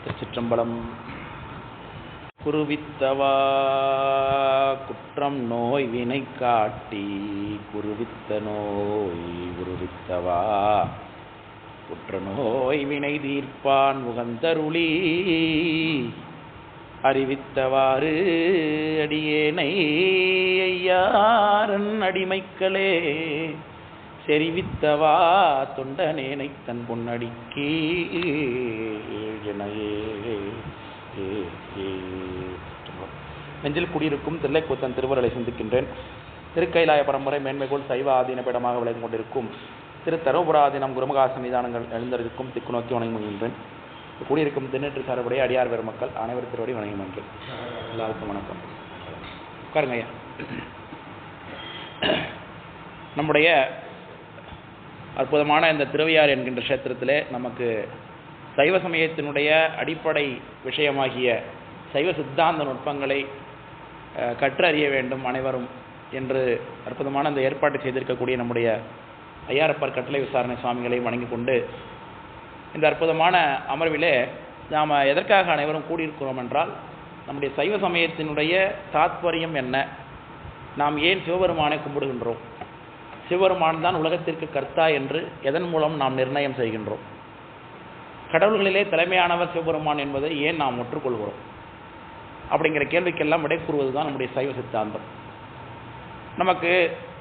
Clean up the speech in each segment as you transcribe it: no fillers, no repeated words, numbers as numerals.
திருச்சிற்றம்பலம். குருவித்தவா குற்றம் நோய் வினை காட்டி குருவித்த நோய் குருவித்தவா குற்ற நோய் வினை தீர்ப்பான் உகந்தருளி அறிவித்தவாறு அடியேனை ஐயாரன் அடிமைக்களே செறிவித்தவா தொண்டனேனை தன் பொன்னடிக்கே நெஞ்சில் குடியிருக்கும் தில்லைக்கூத்தன் திருவருளை சிந்திக்கின்றேன். திருக்கைலாய பரம்பரை மேன்மைகோள் சைவ ஆதீன பீடமாக விளங்கிக் கொண்டிருக்கும் திரு தருமபுராதீனம் குருமகா சன்னிதானங்கள் எழுந்திருக்கும் திக்கு நோக்கி வணங்கி முகின்றேன். கூடியிருக்கும் திண்ணற்று சார்புடைய அடியார் பெருமக்கள் அனைவர் திருவடி வணங்கி மன்றேன். எல்லாருக்கும் வணக்கம். உட்காருங்க ஐயா. நம்முடைய அற்புதமான இந்த திருவையாறு என்கின்ற கஷேத்திரத்திலே நமக்கு சைவ சமயத்தினுடைய அடிப்படை விஷயமாகிய சைவ சித்தாந்த நுட்பங்களை கற்றறிய வேண்டும் அனைவரும் என்று அற்புதமான இந்த ஏற்பாட்டை செய்திருக்கக்கூடிய நம்முடைய ஐயாரப்பர் கட்டளை விசாரணை சுவாமிகளை வணங்கி கொண்டு இந்த அற்புதமான அமர்விலே நாம் எதற்காக அனைவரும் கூடியிருக்கிறோம் என்றால், நம்முடைய சைவ சமயத்தினுடைய தாத்பரியம் என்ன, நாம் ஏன் சிவபெருமானை கும்பிடுகின்றோம், சிவபெருமான் தான் உலகத்திற்கு கர்த்தா என்று எதன் மூலம் நாம் நிர்ணயம் செய்கின்றோம், கடவுள்களிலே தலைமையானவர் சிவபெருமான் என்பதை ஏன் நாம் ஒற்றுக்கொள்கிறோம் அப்படிங்கிற கேள்விக்கெல்லாம் விடை கூறுவது தான் நம்முடைய சைவ சித்தாந்தம். நமக்கு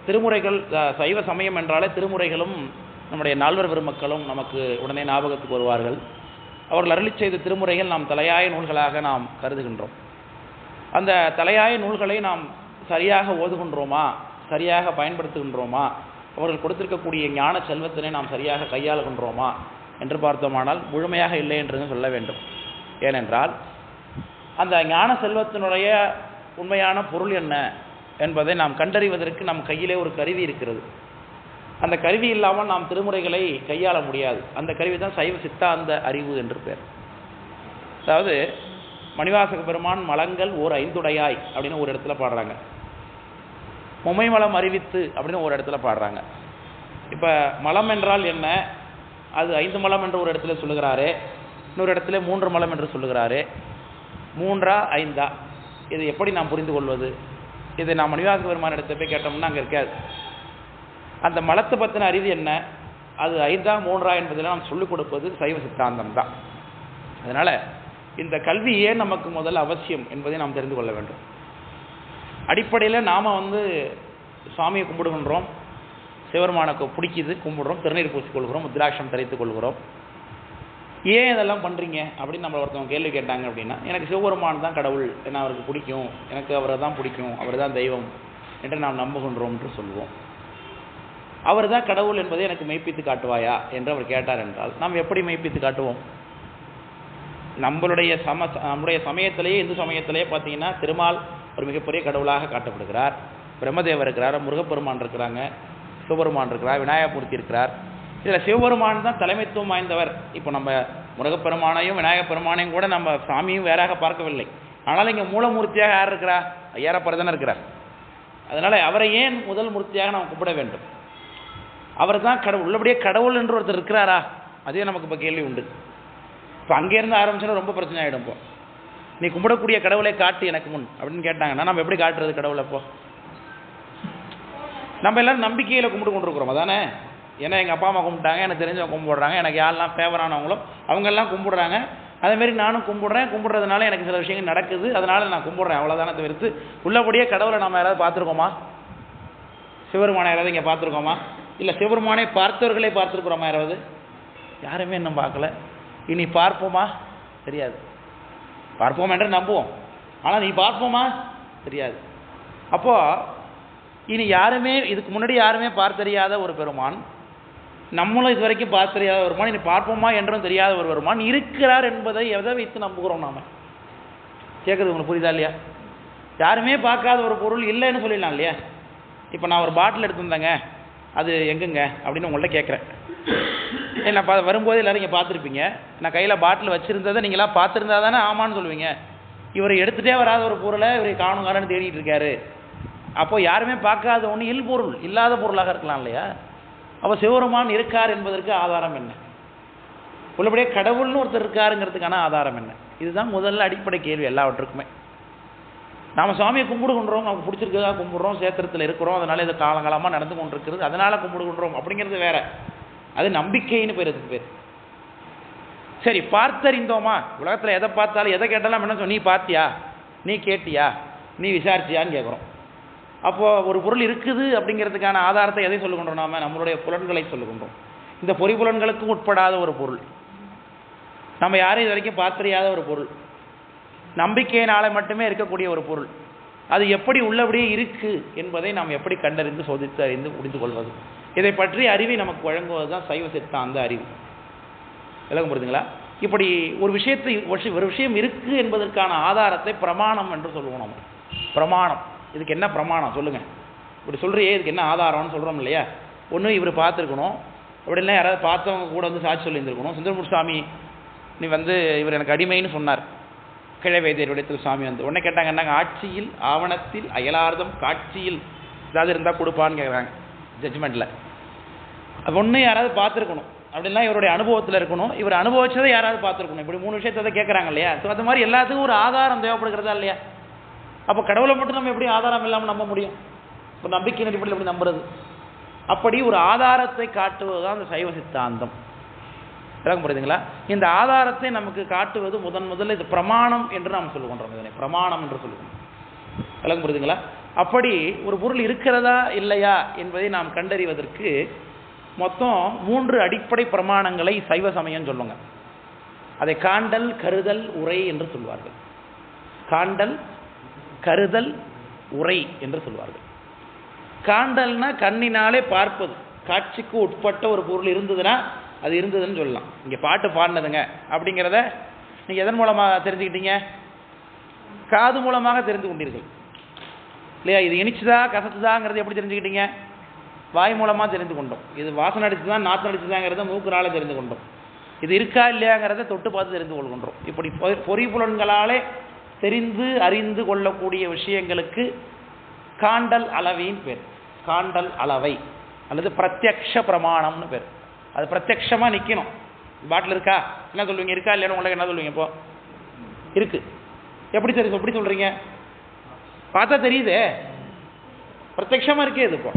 திருமுறைகள், சைவ சமயம் என்றாலே திருமுறைகளும் நம்முடைய நால்வர் பெருமக்களும் நமக்கு உடனே ஞாபகத்துக்கு வருவார்கள். அவர்கள் அருளி செய்த திருமுறைகள் நாம் தலையாய நூல்களாக நாம் கருதுகின்றோம். அந்த தலையாய நூல்களை நாம் சரியாக ஓதுகின்றோமா, சரியாக பயன்படுத்துகின்றோமா, அவர்கள் கொடுத்திருக்கக்கூடிய ஞான செல்வத்தினை நாம் சரியாக கையாளுகின்றோமா என்று பார்த்தோமானால் முழுமையாக இல்லை என்று சொல்ல வேண்டும். ஏனென்றால் அந்த ஞான செல்வத்தினுடைய உண்மையான பொருள் என்ன என்பதை நாம் கண்டறிவதற்கு நம் கையிலே ஒரு கருவி இருக்கிறது. அந்த கருவி இல்லாமல் நாம் திருமுறைகளை கையாள முடியாது. அந்த கருவி தான் சைவ சித்தாந்த அறிவு என்று பெயர். அதாவது மணிவாசக பெருமான் மலங்கள் ஓர் ஐந்துடையாய் அப்படின்னு ஒரு இடத்துல பாடுறாங்க, மும்மை மலம் அறிவித்து அப்படின்னு ஒரு இடத்துல பாடுறாங்க. இப்போ மலம் என்றால் என்ன, அது 5 மலம் என்று ஒரு இடத்துல சொல்லுகிறாரு, இன்னொரு இடத்துல 3 மலம் என்று சொல்லுகிறாரு. 3ஆ 5ஆ இது எப்படி நாம் புரிந்து கொள்வது? இதை நாம் மணிவாசக பெருமான் இடத்துல போய் கேட்டோம்னா அங்கே இருக்காது. அந்த மலத்தை பற்றின அறிவு என்ன, அது 5ஆ 3ஆ என்பதில் நாம் சொல்லிக் கொடுப்பது சைவ சித்தாந்தம் தான். அதனால் இந்த கல்வி ஏன் நமக்கு முதல் அவசியம் என்பதை நாம் தெரிந்து கொள்ள வேண்டும். அடிப்படையில் நாம் சாமியை கும்பிடுகின்றோம், சிவபெருமானுக்கு பிடிக்குது, கும்பிடுறோம், திருநீர் பூசிக்கொள்கிறோம், முத்ராட்சம் தரித்துக் கொள்கிறோம். ஏன் இதெல்லாம் பண்ணுறீங்க அப்படின்னு நம்மளை ஒருத்தவங்க கேள்வி கேட்டாங்க அப்படின்னா, எனக்கு சிவபெருமான் தான் கடவுள், என்ன அவருக்கு பிடிக்கும், எனக்கு அவரை தான் பிடிக்கும், அவர் தான் தெய்வம் என்று நாம் நம்புகின்றோம் என்று சொல்லுவோம். அவர் தான் கடவுள் என்பதை எனக்கு மெய்ப்பித்து காட்டுவாயா என்று அவர் கேட்டார் என்றால் நாம் எப்படி மெய்ப்பித்து காட்டுவோம்? நம்மளுடைய சமயத்திலேயே, இந்து சமயத்திலேயே பார்த்தீங்கன்னா திருமால் ஒரு மிகப்பெரிய கடவுளாக காட்டப்படுகிறார், பிரம்மதேவர் இருக்கிறார், முருகப்பெருமான் இருக்கிறாங்க, சிவபெருமான் இருக்கிறார், விநாயகமூர்த்தி இருக்கிறார். இதில் சிவபெருமான் தான் தலைமைத்துவம் வாய்ந்தவர். இப்போ நம்ம முருகப்பெருமானையும் விநாயகப் பெருமானையும் கூட நம்ம சாமியும் வேறாக பார்க்கவில்லை. ஆனால் இங்கே மூலமூர்த்தியாக யார் இருக்கிறா? ஐயாரப்பர் தானே இருக்கிறார். அதனால் அவரை ஏன் முதல் மூர்த்தியாக நாம் கும்பிட வேண்டும்? அவர் தான் கடவுள், உள்ளபடியே கடவுள் என்று ஒருத்தர் இருக்கிறாரா? அதே நமக்கு இப்போ கேள்வி உண்டு. இப்போ அங்கேருந்து ஆரம்பிச்சோன்னா ரொம்ப பிரச்சனை ஆகிடும். இப்போ நீ கும்பிடக்கூடிய கடவுளை காட்டு எனக்கு முன் அப்படின்னு கேட்டாங்கன்னா நம்ம எப்படி காட்டுறது கடவுளை? இப்போ நம்ம எல்லோரும் நம்பிக்கையில் கும்பிட்டு கொண்டிருக்கிறோம் அதானே. ஏன்னா எங்கள் அப்பா அம்மா கும்பிட்டாங்க, எனக்கு தெரிஞ்சவங்க கும்பிடுறாங்க, எனக்கு யாரெல்லாம் ஃபேவரானவங்களும் அவங்கெல்லாம் கும்பிடுறாங்க, அதேமாரி நானும் கும்பிட்றேன். கும்பிட்றதுனால எனக்கு சில விஷயங்கள் நடக்குது, அதனால் நான் கும்பிட்றேன், அவ்வளோதானே. தவிர்த்து உள்ளபடியே கடவுளை நம்ம யாராவது பார்த்துருக்கோமா? சிவபெருமானை யாராவது இங்கே பார்த்துருக்கோமா? இல்லை சிவபெருமானை பார்த்தவர்களே பார்த்துருக்குறோமா யாராவது? யாருமே இன்னும் பார்க்கல. இனி பார்ப்போமா? தெரியாது. பார்ப்போம் என்று நம்புவோம், ஆனால் நீ பார்ப்போமா? தெரியாது. அப்போது இனி யாருமே, இதுக்கு முன்னாடி யாருமே பார்த்தறியாத ஒரு பெருமான், நம்மளும் இது வரைக்கும் பார்த்தறியாத ஒரு பெருமான், இனி பார்ப்போமா என்றும் தெரியாத ஒரு பெருமான் இருக்கிறார் என்பதை எதை வைத்து நம்புகிறோம் நாம்? கேட்குறது உங்களுக்கு புரியுதா இல்லையா? யாருமே பார்க்காத ஒரு பொருள் இல்லைன்னு சொல்லிடலாம் இல்லையா? இப்போ நான் ஒரு பாட்டில் எடுத்துருந்தேங்க, அது எங்குங்க அப்படின்னு உங்கள்கிட்ட கேட்குறேன். நான் வரும்போது எல்லோரும் இங்கே பார்த்துருப்பீங்க, நான் கையில் பாட்டில் வச்சுருந்ததை நீங்களாம் பார்த்துருந்தா தானே ஆமான்னு சொல்லுவீங்க. இவர் எடுத்துகிட்டே வராத ஒரு பொருளை இவர் காணுங்காரன்னு தேடிட்டு இருக்காரு. அப்போது யாருமே பார்க்காத ஒன்று இல்பொருள், இல்லாத பொருளாக இருக்கலாம் இல்லையா? அப்போ சிவபெருமான் இருக்கார் என்பதற்கு ஆதாரம் என்ன? உள்ளபடியே கடவுள்னு ஒருத்தர் இருக்காருங்கிறதுக்கான ஆதாரம் என்ன? இதுதான் முதல்ல அடிப்படை கேள்வி எல்லாவற்றுக்குமே. நாம் சுவாமியை கும்பிடுகின்றோம், நமக்கு பிடிச்சிருக்கிறதா கும்பிடுறோம், சேத்திரத்தில் இருக்கிறோம், அதனால இது காலங்காலமாக நடந்து கொண்டிருக்கிறது, அதனால கும்பிடுகின்றோம் அப்படிங்கிறது வேற. அது நம்பிக்கைன்னு பேர், அதுக்கு பேர். சரி, பார்த்தறிந்தோமா? உலகத்தில் எதை பார்த்தாலும் எதை கேட்டாலும் என்ன சொன்ன, நீ பார்த்தியா, நீ கேட்டியா, நீ விசாரிச்சியான்னு கேட்குறோம். அப்போது ஒரு பொருள் இருக்குது அப்படிங்கிறதுக்கான ஆதாரத்தை எதை சொல்லுகின்றோம்? நாம் நம்மளுடைய புலன்களை சொல்லுகின்றோம். இந்த பொறிப்புலன்களுக்கும் உட்படாத ஒரு பொருள், நம்ம யாரும் இது வரைக்கும் பார்த்தறியாத ஒரு பொருள், நம்பிக்கையினால மட்டுமே இருக்கக்கூடிய ஒரு பொருள், அது எப்படி உள்ளபடியே இருக்கு என்பதை நாம் எப்படி கண்டறிந்து சோதித்து அறிந்து புரிந்து கொள்வது? இதை பற்றி அறிவை நமக்கு வழங்குவது தான் சைவ சித்தாந்த அறிவு. விளக்கம் புரியுதுங்களா? இப்படி ஒரு விஷயத்தை ஒரு விஷயம் இருக்கு என்பதற்கான ஆதாரத்தை பிரமாணம் என்று சொல்லுவோம். நம்ம பிரமாணம், இதுக்கு என்ன பிரமாணம் சொல்லுங்க, இப்படி சொல்றியே இதுக்கு என்ன ஆதாரம்னு சொல்றோம் இல்லையா? ஒன்று இவர் பார்த்துருக்கணும், அப்படி இல்லை யாராவது பார்த்தவங்க கூட வந்து சாட்சி சொல்லியிருந்திருக்கணும். சுந்தரமூர்த்தி சுவாமி நீ வந்து இவர் எனக்கு அடிமைன்னு சொன்னார். கிழவேதியருடைய சுவாமி வந்து உடனே கேட்டாங்க, என்னங்க ஆட்சியில் ஆவணத்தில் அயலார்தம் காட்சியில் ஏதாவது இருந்தால் கொடுப்பான்னு கேட்குறாங்க ஜட்ஜ்மெண்ட்டில். அது ஒன்று யாராவது பார்த்துருக்கணும், அப்படின்னா இவருடைய அனுபவத்தில் இருக்கணும், இவர் அனுபவிச்சதை யாராவது பார்த்துருக்கணும். இப்படி 3 விஷயத்தை கேட்குறாங்க இல்லையா? ஸோ அது மாதிரி எல்லாத்துக்கும் ஒரு ஆதாரம் தேவைப்படுகிறதா இல்லையா? அப்போ கடவுளை மட்டும் நம்ம எப்படி ஆதாரம் இல்லாமல் நம்ப முடியும்? இப்போ நம்பிக்கையின் அடிப்படையில் எப்படி நம்புறது? அப்படி ஒரு ஆதாரத்தை காட்டுவது தான் அந்த சைவ சித்தாந்தம். விளக்கம் புரியுதுங்களா? இந்த ஆதாரத்தை நமக்கு காட்டுவது முதல்ல இது பிரமாணம் என்று நாம் சொல்லுகின்றோம். இதனை பிரமாணம் என்று சொல்லுவோம். விளக்கம் புரியுதுங்களா? அப்படி ஒரு பொருள் இருக்கிறதா இல்லையா என்பதை நாம் கண்டறிவதற்கு மொத்தம் 3 அடிப்படை பிரமாணங்களை சைவ சமயம் சொல்லுங்க. அதை காண்டல், கருதல், உரை என்று சொல்வார்கள். காண்டல், கருதல், உரை என்று சொல்வார்கள். காண்டல்னா கண்ணினாலே பார்ப்பது, காட்சிக்கு உட்பட்ட ஒரு பொருள் இருந்ததுன்னா அது இருந்ததுன்னு சொல்லலாம். இங்கே பாட்டு பாடினதுங்க அப்படிங்கிறத நீங்கள் எதன் மூலமாக தெரிஞ்சுக்கிட்டீங்க? காது மூலமாக தெரிந்து கொண்டீர்கள் இல்லையா? இது இனிச்சுதா கசத்துதாங்கிறது எப்படி தெரிஞ்சுக்கிட்டீங்க? வாய் மூலமாக தெரிந்து கொண்டோம். இது வாசனை அடிச்சுதான் நாற்றம் அடிச்சுதாங்கிறத மூக்குனால தெரிந்து கொண்டோம். இது இருக்கா இல்லையாங்கிறத தொட்டு பார்த்து தெரிந்து கொள்கின்றோம். இப்படி பொறிப்புலன்களாலே தெரிந்து அறிந்து கொள்ளக்கூடிய விஷயங்களுக்கு காண்டல் அளவையின் பேர். காண்டல் அளவை அல்லது பிரத்யக்ஷ பிரமாணம்னு பேர். அது பிரத்யக்ஷமாக நிற்கணும். பாட்டில் இருக்கா என்ன சொல்லுவீங்க? இருக்கா இல்லைன்னு உங்களுக்கு என்ன சொல்லுவீங்க? இப்போ இருக்கு. எப்படி தெரியும்? எப்படி சொல்கிறீங்க? பார்த்தா தெரியுதே, பிரத்யக்ஷமாக இருக்கே இது இப்போ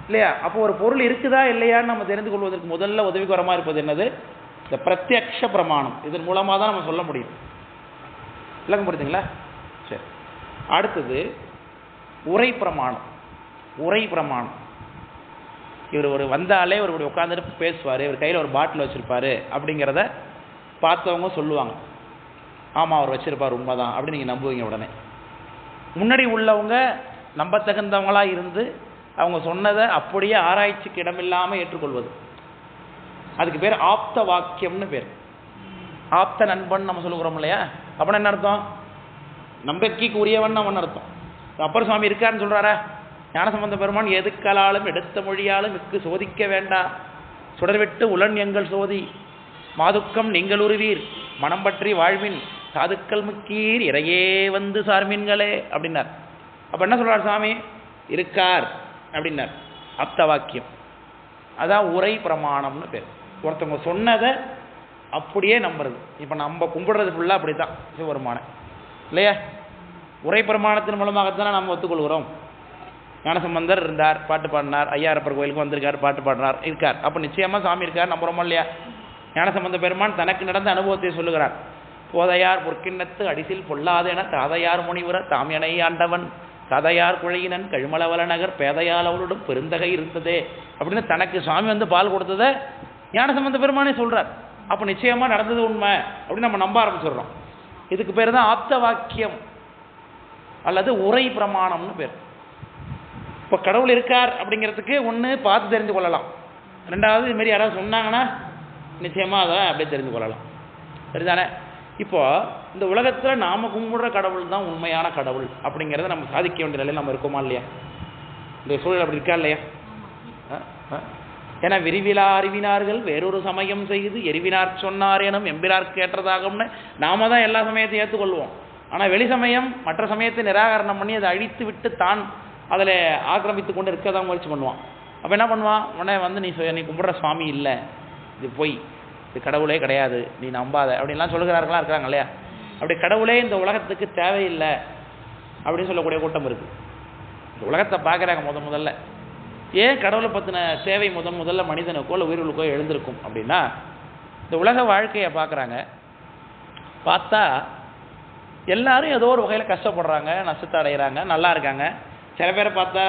இல்லையா? அப்போ ஒரு பொருள் இருக்குதா இல்லையான்னு நம்ம தெரிந்து கொள்வதற்கு முதல்ல உதவிகரமாக இருப்பது என்னது? இந்த பிரத்யக்ஷ பிரமாணம். இதன் மூலமாக தான் நம்ம சொல்ல முடியும். விளக்கம் புரியுதுங்களா? சரி, அடுத்தது உரை பிரமாணம். உரை பிரமாணம், இவர் ஒரு வந்தாலே இவர் இப்படி உட்காந்துட்டு பேசுவார், இவர் கையில் ஒரு பாட்டில் வச்சுருப்பார் அப்படிங்கிறத பார்த்தவங்க சொல்லுவாங்க. ஆமாம் அவர் வச்சுருப்பார், உண்மைதான் அப்படின்னு நீங்கள் நம்புவீங்க. உடனே முன்னாடி உள்ளவங்க நம்பத்தகுந்தவங்களாக இருந்து அவங்க சொன்னதை அப்படியே ஆராய்ச்சிக்கு இடமில்லாமல் ஏற்றுக்கொள்வது, அதுக்கு பேர் ஆப்த வாக்கியம்னு பேர். ஆப்த நண்பன் நம்ம சொல்லுகிறோம் இல்லையா? அப்படின்னா என்ன அர்த்தம்? நம்பிக்கைக்கு உரியவன் அவன் அர்த்தம். அப்பர் சுவாமி இருக்காருன்னு சொல்கிறாரா? ஞானசம்பந்த பெருமான் எதுக்கலாலும் எடுத்த மொழியாலும் மிக்கு சோதிக்க வேண்டா, சுடர்விட்டு உலன் எங்கள் சோதி, மாதுக்கம் நீங்கள் உருவீர், மனம் பற்றி வாழ்வின் சாதுக்கள் முக்கீர், இறையே வந்து சார்மீன்களே அப்படின்னார். அப்போ என்ன சொல்கிறார் சாமி? இருக்கார் அப்படின்னார். ஆப்த வாக்கியம், அதான் உரை பிரமாணம்னு பேர். ஒருத்தவங்க சொன்னதை அப்படியே நம்புறது. இப்போ நம்ம கும்பிடுறது ஃபுல்லாக அப்படி தான் சிவபெருமான இல்லையா? உரை பிரமாணத்தின் மூலமாகத்தானே நம்ம ஒத்துக்கொள்கிறோம். ஞானசம்பந்தர் இருந்தார், பாட்டு பாடினார், ஐயாரப்பர் கோயிலுக்கு வந்திருக்கார், பாட்டு பாடினார், இருக்கார். அப்போ நிச்சயமாக சாமி இருக்கார், நம்புறோமோ இல்லையா? ஞானசம்பந்த பெருமான் தனக்கு நடந்த அனுபவத்தை சொல்லுகிறார். போதையார் பொற்கிண்ணத்து அடிசில் பொல்லாதென தாதையார் முனிவுற தாமியனை ஆண்டவன் கதையார் குழையினன் கழுமலவல நகர் பேதையால் அவளோடும் பெருந்தகை இருந்ததே அப்படின்னு தனக்கு சுவாமி வந்து பால் கொடுத்ததை ஞானசம்பந்த பெருமானே சொல்கிறார். அப்போ நிச்சயமாக நடந்தது உண்மை அப்படின்னு நம்ம நம்ப ஆரம்பிச்சிடுறோம். இதுக்கு பேர் தான் ஆப்த வாக்கியம் அல்லது உரை பிரமாணம்னு பேர். இப்போ கடவுள் இருக்கார் அப்படிங்கிறதுக்கு ஒன்று பார்த்து தெரிந்து கொள்ளலாம், ரெண்டாவது இதுமாரி யாராவது சொன்னாங்கன்னா நிச்சயமாக அதை அப்படியே தெரிந்து கொள்ளலாம். சரிதானே? இப்போ இந்த உலகத்தில் நாம் கும்பிடுற கடவுள் தான் உண்மையான கடவுள் அப்படிங்கிறத நம்ம சாதிக்க வேண்டிய நிலையில் நம்ம இருக்கோமா இல்லையா? இந்த சூழல் அப்படி இருக்கா இல்லையா? ஏன்னா விரிவிலா அறிவினார்கள் வேறொரு சமயம் செய்து எரிவினார் சொன்னார் எனும் எம்பிரார்க்கு ஏற்றதாகும்னு நாம தான் எல்லா சமயத்தையும் ஏற்றுக்கொள்வோம். ஆனால் வெளி சமயம் மற்ற சமயத்தை நிராகரணம் பண்ணி அதை அழித்து விட்டு தான் அதில் ஆக்கிரமித்து கொண்டு இருக்க தான் முயற்சி பண்ணுவான். அப்போ என்ன பண்ணுவான்? உடனே வந்து நீ கும்பிட்ற சுவாமி இல்லை, இது பொய், இது கடவுளே கிடையாது, நீ நம்பாத அப்படின்லாம் சொல்லுகிறார்களா இருக்கிறாங்க இல்லையா? அப்படி கடவுளே இந்த உலகத்துக்கு தேவையில்லை அப்படின்னு சொல்லக்கூடிய கூட்டம் இருக்குது. இந்த உலகத்தை பார்க்குறாங்க முதல்ல. ஏன் கடவுளை பற்றின தேவை முதல்ல மனிதனுக்கோ இல்லை உயிர்களுக்கோ எழுந்திருக்கும் அப்படின்னா, இந்த உலக வாழ்க்கையை பார்க்குறாங்க. பார்த்தா எல்லாரும் ஏதோ ஒரு வகையில் கஷ்டப்படுறாங்க, நஷ்டத்தை அடைகிறாங்க, நல்லா இருக்காங்க. சில பேரை பார்த்தா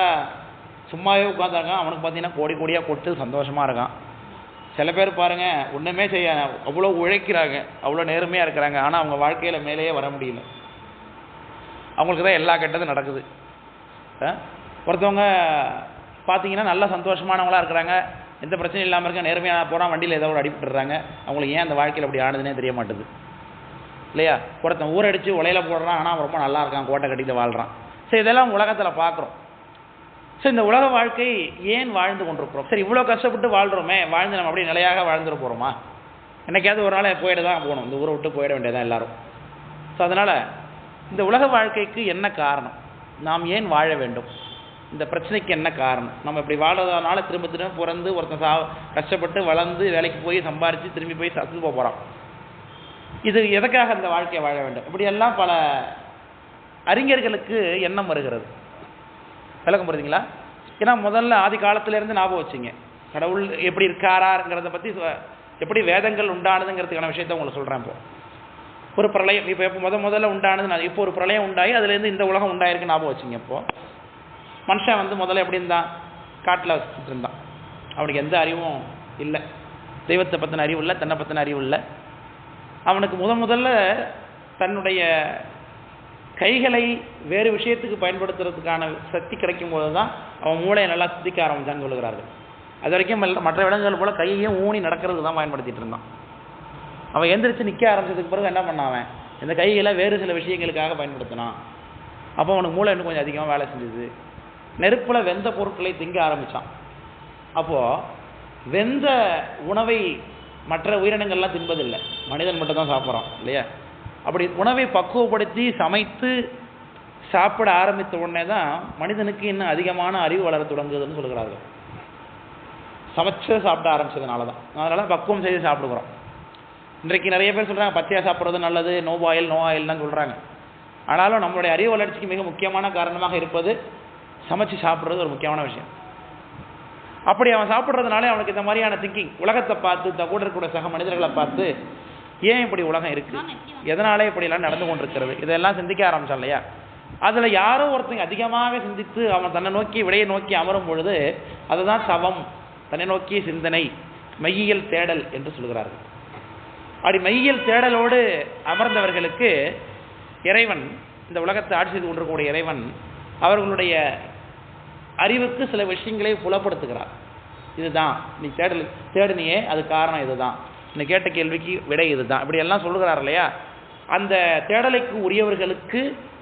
சும்மாவே உட்காந்துருக்கான், அவனுக்கு பார்த்தீங்கன்னா கோடி கோடியாக கொட்டு சந்தோஷமாக இருக்கான். சில பேர் பாருங்கள் ஒன்றுமே செய்ய அவ்வளோ உழைக்கிறாங்க, அவ்வளோ நேர்மையாக இருக்கிறாங்க, ஆனால் அவங்க வாழ்க்கையில் மேலேயே வர முடியல. அவங்களுக்கு தான் எல்லா கெட்டதும் நடக்குது. ஒருத்தவங்க பார்த்தீங்கன்னா நல்லா சந்தோஷமானவங்களாக இருக்கிறாங்க, எந்த பிரச்சனையும் இல்லாமல் இருக்க, நேர்மையாக போகிறான், வண்டியில் ஏதோ ஒரு அடிபட்டுறாங்க. அவங்களுக்கு ஏன் அந்த வாழ்க்கையில் அப்படி ஆனதுன்னே தெரிய மாட்டுது இல்லையா? ஒருத்தன் ஊரடிச்சு உலையில போடுறான், ஆனால் அவன் ரொம்ப நல்லா இருக்கான், கோட்டை கட்டிட்டு வாழ்கிறான். ஸோ இதெல்லாம் உலகத்தில் பார்க்குறோம். ஸோ இந்த உலக வாழ்க்கை ஏன் வாழ்ந்து கொண்டிருக்கிறோம்? சரி, இவ்வளோ கஷ்டப்பட்டு வாழ்கிறோமே, வாழ்ந்து நம்ம அப்படியே நிலையாக வாழ்ந்துட போகிறோமா? என்னைக்காவது ஒரு நாள் போயிட்டு தான் போகணும், இந்த ஊரை விட்டு போயிட வேண்டியதான் எல்லாரும். ஸோ அதனால் இந்த உலக வாழ்க்கைக்கு என்ன காரணம்? நாம் ஏன் வாழ வேண்டும்? இந்த பிரச்சனைக்கு என்ன காரணம்? நம்ம இப்படி வாழ்றதுனால திரும்ப திரும்ப பிறந்து ஒருத்தன் கஷ்டப்பட்டு வளர்ந்து வேலைக்கு போய் சம்பாரித்து திரும்பி போய் சத்து போகிறான். இது எதுக்காக இந்த வாழ்க்கையை வாழ வேண்டும்? இப்படியெல்லாம் பல அறிஞர்களுக்கு எண்ணம் வருகிறது. விளக்கம் புரியுதுங்களா? ஏன்னா முதல்ல ஆதி காலத்திலேருந்து ஞாபகம் வச்சுங்க, கடவுள் எப்படி இருக்காராங்கிறத பற்றி, எப்படி வேதங்கள் உண்டானதுங்கிறதுக்கான விஷயத்த உங்களுக்கு சொல்கிறேன். இப்போ ஒரு பிரளயம், இப்போ எப்போ முதல்ல உண்டானது, இப்போ ஒரு பிரளயம் உண்டாகி அதுலேருந்து இந்த உலகம் உண்டாயிருக்கு ஞாபகம் வச்சுங்க. இப்போது மனுஷன் முதல்ல எப்படி இருந்தான்? காட்டில் வச்சுட்டு இருந்தான். அவனுக்கு எந்த அறிவும் இல்லை, தெய்வத்தை பற்றின அறிவு இல்லை, தன்னை பற்றின அறிவு இல்லை. அவனுக்கு முதல்ல தன்னுடைய கைகளை வேறு விஷயத்துக்கு பயன்படுத்துறதுக்கான சக்தி கிடைக்கும் போது தான் அவன் மூளையை நல்லா சிந்திக்க ஆரம்பிச்சான்னு சொல்லுகிறார்கள். அது வரைக்கும் மற்ற விலங்குகள் போல் கையையும் ஊனி நடக்கிறதுக்கு தான் பயன்படுத்திட்டு இருந்தான். அவன் எந்திரிச்சு நிற்க ஆரம்பிச்சதுக்கு பிறகு என்ன பண்ணான்? அவன் இந்த கைகளை வேறு சில விஷயங்களுக்காக பயன்படுத்தினான். அப்போ அவனுக்கு மூளை இன்னும் கொஞ்சம் அதிகமாக வேலை செஞ்சுது. நெருப்பில் வெந்த பொருட்களை திங்க ஆரம்பித்தான். அப்போது வெந்த உணவை மற்ற உயிரினங்கள்லாம் தின்பதில்லை, மனிதன் மட்டும் தான் சாப்பிட்றான் இல்லையா? அப்படி உணவை பக்குவப்படுத்தி சமைத்து சாப்பிட ஆரம்பித்த உடனே தான் மனிதனுக்கு இன்னும் அதிகமான அறிவு வளர தொடங்குதுன்னு சொல்கிறார்கள். சமைச்சு சாப்பிட ஆரம்பித்ததுனால தான், அதனால் பக்குவம் செய்து சாப்பிடுகிறோம். இன்றைக்கு நிறைய பேர் சொல்கிறாங்க பச்சையாக சாப்பிட்றது நல்லது, நோ ஆயில் தான் சொல்கிறாங்க. ஆனாலும் நம்மளுடைய அறிவு வளர்ச்சிக்கு மிக முக்கியமான காரணமாக இருப்பது சமைச்சு சாப்பிட்றது ஒரு முக்கியமான விஷயம். அப்படி அவன் சாப்பிட்றதுனாலே அவனுக்கு இந்த மாதிரியான திங்கிங், உலகத்தை பார்த்து, கூட இருக்கக்கூடிய சக மனிதர்களை பார்த்து, ஏன் இப்படி உலகம் இருக்குது, எதனாலே இப்படிலாம் நடந்து கொண்டிருக்கிறது, இதெல்லாம் சிந்திக்க ஆரம்பிச்சான் இல்லையா? அதில் யாரோ ஒருத்தங்க அதிகமாக சிந்தித்து அவன் தன்னை நோக்கி விடையை நோக்கி அமரும் பொழுது அதுதான் தவம், தன்னை நோக்கிய சிந்தனை, மெய்யியல் தேடல் என்று சொல்கிறார்கள். அப்படி மெய்யியல் தேடலோடு அமர்ந்தவர்களுக்கு இறைவன், இந்த உலகத்தை ஆட்சி செய்து கொண்டிருக்கக்கூடிய இறைவன், அவர்களுடைய அறிவுக்கு சில விஷயங்களை புலப்படுத்துகிறார். இதுதான் நீ தேடுனியே, அது காரணம் இதுதான், நீ கேட்ட கேள்விக்கு விடை இதுதான், இப்படி எல்லாம் சொல்லுகிறார் இல்லையா? அந்த தேடலைக்கு உரியவர்களுக்கு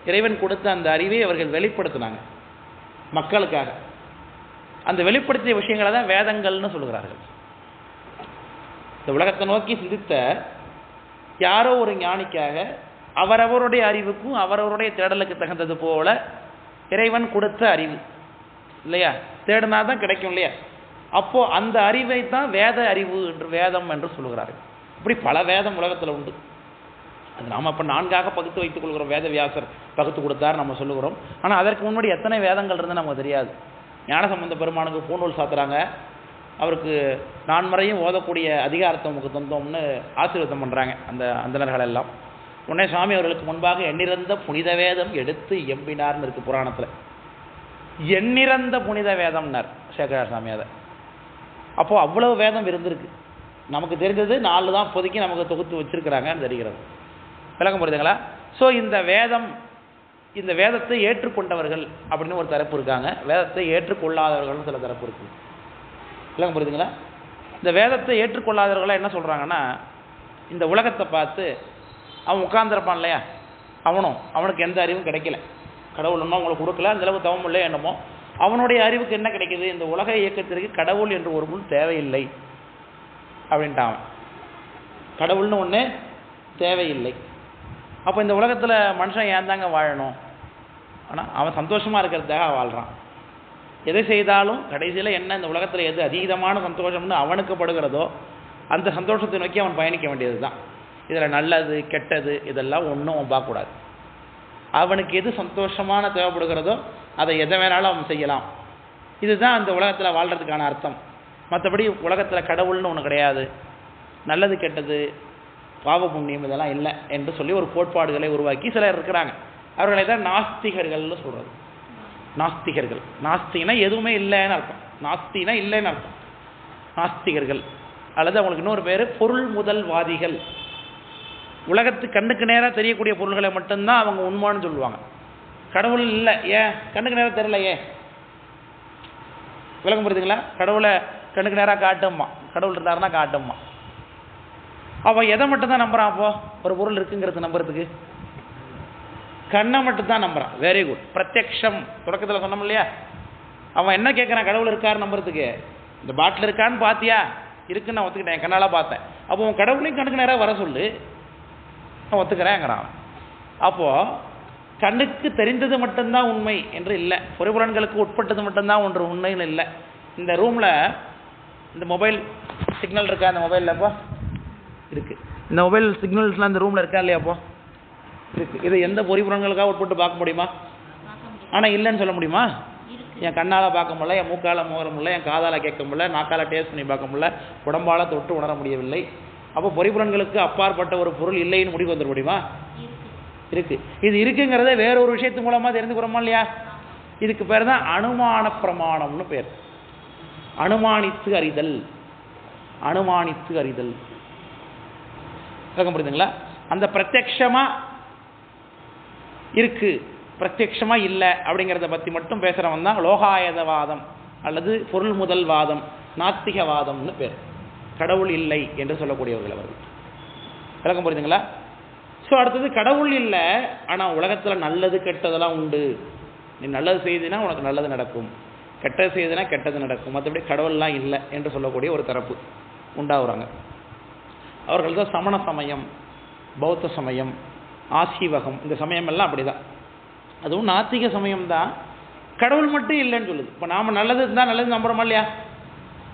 இறைவன் கொடுத்த அந்த அறிவை அவர்கள் வெளிப்படுத்தினாங்க மக்களுக்காக. அந்த வெளிப்படுத்திய விஷயங்களை தான் வேதங்கள்னு சொல்லுகிறார்கள். இந்த உலகத்தை நோக்கி சிந்தித்த யாரோ ஒரு ஞானிக்காக அவரவருடைய அறிவுக்கும் அவரவருடைய தேடலுக்கு தகுந்தது போல இறைவன் கொடுத்த அறிவு இல்லையா? தேடினா தான் கிடைக்கும் இல்லையா? அப்போது அந்த அறிவை தான் வேத அறிவு என்று, வேதம் என்று சொல்லுகிறார்கள். இப்படி பல வேதம் உலகத்தில் உண்டு. அது நாம் இப்போ 4ஆக பகுத்து வைத்துக் கொள்கிறோம். வேத வியாசர் பகுத்து கொடுத்தார் நம்ம சொல்லுகிறோம். ஆனால் அதற்கு முன்னாடி எத்தனை வேதங்கள் இருந்து நமக்கு தெரியாது. ஞானசம்பந்த பெருமானுக்கு பூநூல் சாத்துறாங்க, அவருக்கு 4 முறையும் ஓதக்கூடிய அதிகாரத்தை நமக்கு தந்தோம்னு ஆசீர்வாதம் பண்ணுறாங்க அந்த அந்தணர்கள் எல்லாம். உடனே சுவாமி அவர்களுக்கு முன்பாக எண்ணிறந்த புனித வேதம் எடுத்து எம்பினார்னு இருக்குது புராணத்தில். எண்ணிறந்த புனித வேதம்னார் சேகரார் சாமி. அதை அப்போது அவ்வளவு வேதம் இருந்திருக்கு. நமக்கு தெரிஞ்சது 4 தான் இப்போதைக்கு நமக்கு தொகுத்து வச்சிருக்கிறாங்கன்னு தெரிகிறது. விளக்கம் புரியுதுங்களா? ஸோ இந்த வேதம், இந்த வேதத்தை ஏற்றுக்கொண்டவர்கள் அப்படின்னு ஒரு தரப்பு இருக்காங்க, வேதத்தை ஏற்றுக்கொள்ளாதவர்கள் சில தரப்பு இருக்குது. விளக்கம் புரியுதுங்களா? இந்த வேதத்தை ஏற்றுக்கொள்ளாதவர்களாக என்ன சொல்கிறாங்கன்னா, இந்த உலகத்தை பார்த்து அவன் உட்கார்ந்துருப்பான் இல்லையா, அவனுக்கு எந்த அறிவும் கிடைக்கல, கடவுள் ஒன்றும் அவங்களுக்கு கொடுக்கல, அந்தளவு தவம் இல்லை என்னமோ, அவனுடைய அறிவுக்கு என்ன கிடைக்கிது, இந்த உலக இயக்கத்திற்கு கடவுள் என்று ஒரு முன் தேவையில்லை அப்படின்ட்டான். கடவுள்னு ஒன்று தேவையில்லை. அப்போ இந்த உலகத்தில் மனுஷன் ஏன் தாங்க வாழணும்? ஆனால் அவன் சந்தோஷமாக இருக்கிறதுக்காக வாழ்கிறான். எதை செய்தாலும் கடைசியில் என்ன, இந்த உலகத்தில் எது அதீதமான சந்தோஷம்னு அவனுக்கு படுகிறதோ அந்த சந்தோஷத்தை நோக்கி அவன் பயணிக்க வேண்டியது தான். இதில் நல்லது கெட்டது இதெல்லாம் ஒன்றும் அவன் பார்க்கக்கூடாது. அவனுக்கு எது சந்தோஷமான தேவைப்படுகிறதோ அதை எதை வேணாலும் அவன் செய்யலாம். இதுதான் அந்த உலகத்தில் வாழ்கிறதுக்கான அர்த்தம். மற்றபடி உலகத்தில் கடவுள்னு ஒன்று கிடையாது, நல்லது கெட்டது பாவ புண்ணியம் இதெல்லாம் இல்லை என்று சொல்லி ஒரு கோட்பாடுகளை உருவாக்கி சிலர் இருக்கிறாங்க. அவர்களை தான் நாஸ்திகர்கள்னு சொல்கிறது. நாஸ்திகர்கள், நாஸ்தினா எதுவுமே இல்லைன்னு அர்த்தம், நாஸ்தினா இல்லைன்னு அர்த்தம். நாஸ்திகர்கள் அல்லது அவங்களுக்கு இன்னொரு பேர் பொருள் முதல்வாதிகள். உலகத்துக்கு கண்ணுக்கு நேராக தெரியக்கூடிய பொருள்களை மட்டும்தான் அவங்க உண்மைன்னு சொல்லுவாங்க. கடவுள் இல்லை, ஏன் கண்ணுக்கு நேராக தெரியல, ஏன் விளக்கம் புரியுதுங்களா? கடவுளை கண்ணுக்கு நேராக காட்டும்மா, கடவுள் இருந்தாருன்னா காட்டும்மா. அவன் எதை மட்டும்தான் நம்புறான்? அப்போ ஒரு பொருள் இருக்குங்கிறது நம்புறதுக்கு கண்ணை மட்டும்தான் நம்புறான். Very good. பிரத்யக்ஷம் தொடக்கத்தில் சொன்னோம் இல்லையா? அவன் என்ன கேட்குறான்? கடவுள் இருக்காரு நம்புறதுக்கு. இந்த பாட்டில் இருக்கான்னு பார்த்தியா? இருக்குன்னு நான் ஒத்துக்கிட்டேன், கண்ணால் பார்த்தேன். அப்போ உன் கடவுளையும் கண்ணுக்கு நேராக வர சொல்லு, நான் ஒத்துக்கிறேங்கிறான். அப்போது கண்ணுக்கு தெரிந்தது மட்டும்தான் உண்மை என்று இல்லை, பொறிபுலன்களுக்கு உட்பட்டது மட்டும்தான் ஒன்று உண்மைன்னு இல்லை. இந்த ரூமில் இந்த மொபைல் சிக்னல் இருக்கா? அந்த மொபைலில் அப்போ இருக்குது. இந்த மொபைல் சிக்னல்ஸ்லாம் இந்த ரூமில் இருக்கா இல்லையாப்போ? இருக்குது. இதை எந்த பொறிபுலன்களுக்காக உட்பட்டு பார்க்க முடியுமா? ஆனால் இல்லைன்னு சொல்ல முடியுமா? என் கண்ணால் பார்க்க முடியல, என் மூக்கால் முகர முடியல, என் காதால் கேட்க முடியல, நாக்கால் டேஸ்ட் பண்ணி பார்க்க முடியல, உடம்பால் தொட்டு உணர முடியவில்லை. அப்போ பொறிபுலன்களுக்கு அப்பாற்பட்ட ஒரு பொருள் இல்லைன்னு முடிவு வந்துட முடியுமா? இருக்கு. இது இருக்குங்கிறத வேற ஒரு விஷயத்து மூலமாக தெரிந்துக்கிறோமா இல்லையா? இதுக்கு பேர் தான் அனுமான பிரமாணம்னு பேர். அனுமானித்து அறிதல், அனுமானித்து அறிதல். புரியுதுங்களா? அந்த பிரத்யக்ஷமா இருக்கு, பிரத்யக்ஷமா இல்லை அப்படிங்கிறத பற்றி மட்டும் பேசுகிறவன் தான் லோகாயதவாதம் அல்லது பொருள் முதல்வாதம், நாத்திகவாதம்னு பேர். கடவுள் இல்லை என்று சொல்லக்கூடியவர்கள் அவர்கள். விளக்கம் புரியுதுங்களா? ஸோ அடுத்தது கடவுள் இல்லை, ஆனால் உலகத்தில் நல்லது கெட்டதெல்லாம் உண்டு. நீ நல்லது செய்தினா உனக்கு நல்லது நடக்கும், கெட்டது செய்தினா கெட்டது நடக்கும், மற்றபடி கடவுள்லாம் இல்லை என்று சொல்லக்கூடிய ஒரு தரப்பு உண்டாகுறாங்க. அவர்கள் தான் சமண சமயம், பௌத்த சமயம், ஆசீவகம், இந்த சமயம் எல்லாம் அப்படி தான். அதுவும் நாத்திக சமயம் தான் கடவுள் மட்டும் இல்லைன்னு சொல்லுது. இப்போ நாம் நல்லது இருந்தால் நல்லது நம்புகிறோமா இல்லையா?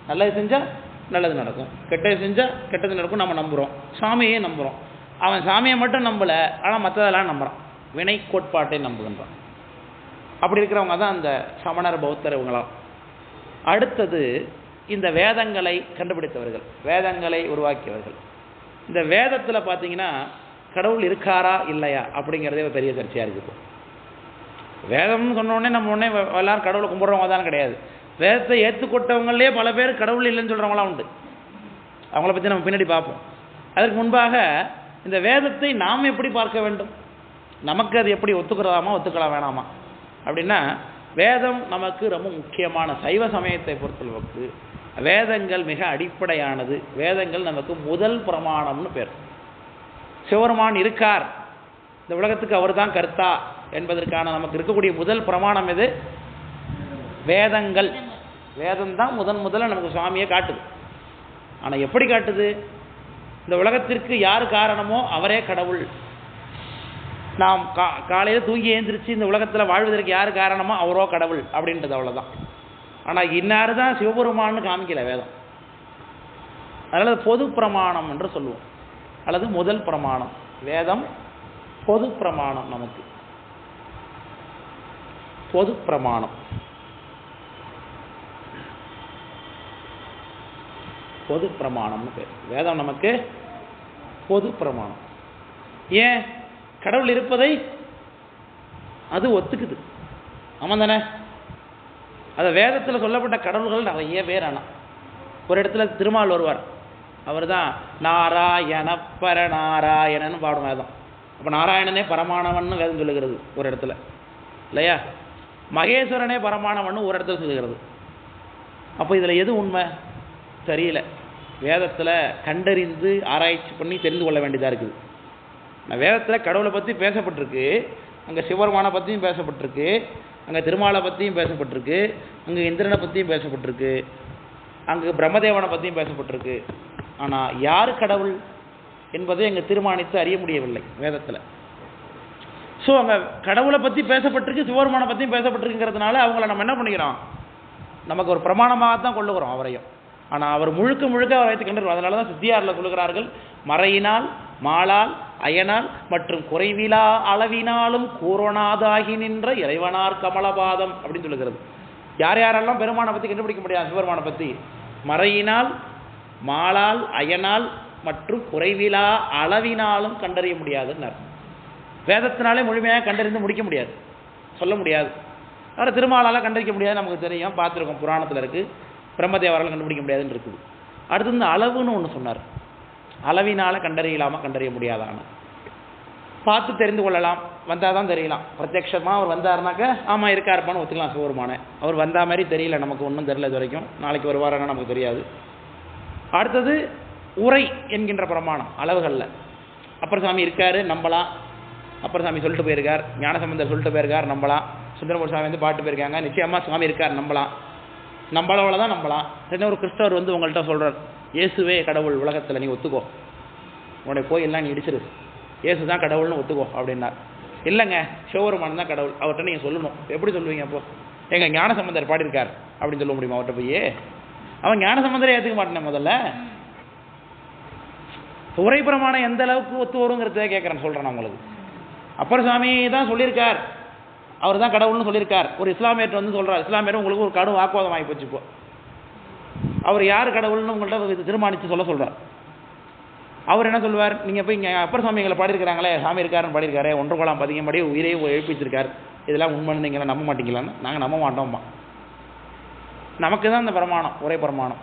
நல்லது செஞ்சால் நல்லது நடக்கும், கெட்டது செஞ்சால் கெட்டது நடக்கும் நம்ம நம்புகிறோம். சாமியே நம்புகிறோம். அவன் சாமியை மட்டும் நம்பலை, ஆனால் மற்றதெல்லாம் நம்புகிறான், வினை கோட்பாட்டை நம்புகின்றான். அப்படி இருக்கிறவங்க தான் அந்த சமணர் பௌத்தர் இவங்களாம். அடுத்தது இந்த வேதங்களை கண்டுபிடித்தவர்கள், வேதங்களை உருவாக்கியவர்கள். இந்த வேதத்தில் பார்த்தீங்கன்னா கடவுள் இருக்காரா இல்லையா அப்படிங்கிறதே பெரிய சர்ச்சையாக இருக்குது. வேதம்னு சொன்னோடனே நம்ம உடனே எல்லாரும் கடவுளை கும்பிட்றவங்க தான் கிடையாது. வேதத்தை ஏற்றுக்கொண்டவங்களே பல பேர் கடவுள் இல்லைன்னு சொல்கிறவங்களாம் உண்டு. அவங்கள பற்றி நம்ம பின்னாடி பார்ப்போம். அதற்கு முன்பாக இந்த வேதத்தை நாம் எப்படி பார்க்க வேண்டும், நமக்கு அது எப்படி ஒத்துக்கிறதாமா ஒத்துக்கலாம் வேணாமா அப்படின்னா, வேதம் நமக்கு ரொம்ப முக்கியமான, சைவ சமயத்தை பொறுத்தளவுக்கு வேதங்கள் மிக அடிப்படையானது. வேதங்கள் நமக்கு முதல் பிரமாணம்னு பேர். சிவபெருமான் இருக்கார், இந்த உலகத்துக்கு அவர் தான் கர்த்தா என்பதற்கான நமக்கு இருக்கக்கூடிய முதல் பிரமாணம் எது? வேதங்கள். வேதம் தான் முதல்ல நமக்கு சுவாமியை காட்டுது. ஆனால் எப்படி காட்டுது? இந்த உலகத்திற்கு யார் காரணமோ அவரே கடவுள். நாம் காலையில் தூங்கி எழுந்திரிச்சு இந்த உலகத்தில் வாழ்வதற்கு யார் காரணமோ அவரோ கடவுள் அப்படின்றது, அவ்வளோதான். ஆனால் இன்னாரு தான் சிவபெருமான்னு காமிக்கல வேதம். அதனால் பொது பிரமாணம் என்று சொல்லுவோம், அல்லது முதல் பிரமாணம். வேதம் பொது பிரமாணம், நமக்கு பொது பிரமாணம். பொது பிரமாணம்னு பேர். வேதம் நமக்கு பொது பிரமாணம். ஏன்? கடவுள் இருப்பதை அது ஒத்துக்குது. ஆமாம் தானே? அது வேதத்தில் சொல்லப்பட்ட கடவுள்கள் நிறைய பேர். ஆனால் ஒரு இடத்துல திருமால் வருவார், அவர் தான் நாராயண பரநாராயணன்னு பாடும் வேதம். அப்போ நாராயணனே பரமானவன்னு வேதம் சொல்லுகிறது ஒரு இடத்துல, இல்லையா? மகேஸ்வரனே பரமானவன்னு ஒரு இடத்துல சொல்லுகிறது. அப்போ இதில் எது உண்மை தெரியல. வேதத்தில் கண்டறிந்து ஆராய்ச்சி பண்ணி தெரிந்து கொள்ள வேண்டியதாக இருக்குது. நான் வேதத்தில் கடவுளை பற்றி பேசப்பட்டிருக்கு, அங்கே சிவபெருமானை பற்றியும் பேசப்பட்டிருக்கு, அங்கே திருமாலை பற்றியும் பேசப்பட்டிருக்கு, அங்கே இந்திரனை பற்றியும் பேசப்பட்டிருக்கு, அங்கே பிரம்மதேவனை பற்றியும் பேசப்பட்டிருக்கு. ஆனால் யார் கடவுள் என்பதை அங்கே தீர்மானித்து அறிய முடியவில்லை வேதத்தில். ஸோ அங்கே கடவுளை பற்றி பேசப்பட்டிருக்கு, சிவபெருமானை பற்றியும் பேசப்பட்டிருக்குங்கிறதுனால அவங்கள நம்ம என்ன பண்ணிக்கிறோம்? நமக்கு ஒரு பிரமாணமாக தான் கொள்ளுகிறோம் அவரையும். ஆனால் அவர் முழுக்க முழுக்க அவர் வைத்து கண்டறிவார். அதனால தான் சித்தியாரில் சொல்லுகிறார்கள், மறையினால் மாளால் அயனால் மற்றும் குறைவிலா அளவினாலும் கூறனாதாகி நின்ற இறைவனார் கமலபாதம் அப்படின்னு சொல்லுகிறது. யார் யாரெல்லாம் பெருமானை பற்றி கண்டுபிடிக்க முடியாது, சிவபெருமானை பற்றி மறையினால் மாளால் அயனால் மற்றும் குறைவிலா அளவினாலும் கண்டறிய முடியாதுன்னு வேதத்தினாலே முழுமையாக கண்டறிந்து முடிக்க முடியாது, சொல்ல முடியாது. அதில் திருமாலால் கண்டறிக்க முடியாது, நமக்கு தெரியும், பார்த்துருக்கோம், புராணத்தில் இருக்குது. பிரம்மதேவரால் கண்டுபிடிக்க முடியாதுன்னு இருக்குது. அடுத்து இந்த அளவுன்னு ஒன்று சொன்னார், அளவினால் கண்டறியலாமா கண்டறிய முடியாதான்னு பார்த்து தெரிந்து கொள்ளலாம், வந்தால் தான் தெரியலாம். பிரத்யட்சமாக அவர் வந்தாருனாக்க ஆமாம் இருக்காருப்பான்னு ஒத்துக்கலாம் சிவபெருமானை. அவர் வந்தா மாதிரி தெரியல, நமக்கு ஒன்றும் தெரியல இது வரைக்கும், நாளைக்கு வருவாரான்னு நமக்கு தெரியாது. அடுத்தது உரை என்கின்ற பிரமாணம், அளவுகளில் அப்பர் சாமி இருக்காரு நம்பலாம், அப்பர் சாமி சொல்லிட்டு போயிருக்கார், ஞானசம்பந்தர் சொல்லிட்டு போயிருக்கார் நம்பலாம், சுந்தரமூர் சாமி வந்து பாட்டு போயிருக்காங்க, நிச்சயமாக சுவாமி இருக்கார் நம்பலாம், நம்பளவில் தான் நம்பலாம். சரி, ஒரு கிறிஸ்தவர் வந்து உங்கள்கிட்ட சொல்கிறார், இயேசுவே கடவுள் உலகத்தில், நீ ஒத்துக்கோ, உன்னுடைய கோயிலெலாம் நீ இடிச்சிரு, இயேசு தான் கடவுள்னு ஒத்துக்கோ அப்படின்னார். இல்லைங்க சிவபெருமான் தான் கடவுள், அவர்கிட்ட நீங்கள் சொல்லணும். எப்படி சொல்லுவீங்க அப்போ? எங்கள் ஞானசம்பந்தர் பாடியிருக்கார் அப்படின்னு சொல்ல முடியுமா அவர்கிட்ட போய்? அவன் ஞானசம்பந்தரை ஏற்றுக்க மாட்டேன். முதல்ல உரை பிரமாணம் எந்த அளவுக்கு ஒத்து வருங்கிறத கேட்குறேன், சொல்கிறேன் நான் உங்களுக்கு. அப்பர் சாமி தான் சொல்லியிருக்கார், அவர் தான் கடவுள்னு சொல்லியிருக்கார். ஒரு இஸ்லாமியர்கிட்ட வந்து சொல்கிறார், இஸ்லாமியர் உங்களுக்கு ஒரு கடும் வாக்குவாதம் ஆகி போச்சு. இப்போ அவர் யார் கடவுள்னு உங்கள்கிட்ட தீர்மானித்து சொல்கிறார். அவர் என்ன சொல்வார், நீங்கள் போய் இங்கே அப்பர் சாமி எங்களை பாடியிருக்கிறாங்களே, சாமி இருக்காருன்னு பாடியிருக்காரு, 1 கோலாம் பதிகம்படி உயிரையும் எழுப்பிச்சிருக்கார், இதெல்லாம் உண்மைன்னு நீங்களாம் நம்ப மாட்டீங்களான்னு. நாங்கள் நம்ப மாட்டோம்மா, நமக்கு தான் இந்த பிரமாணம், ஒரே பிரமாணம்.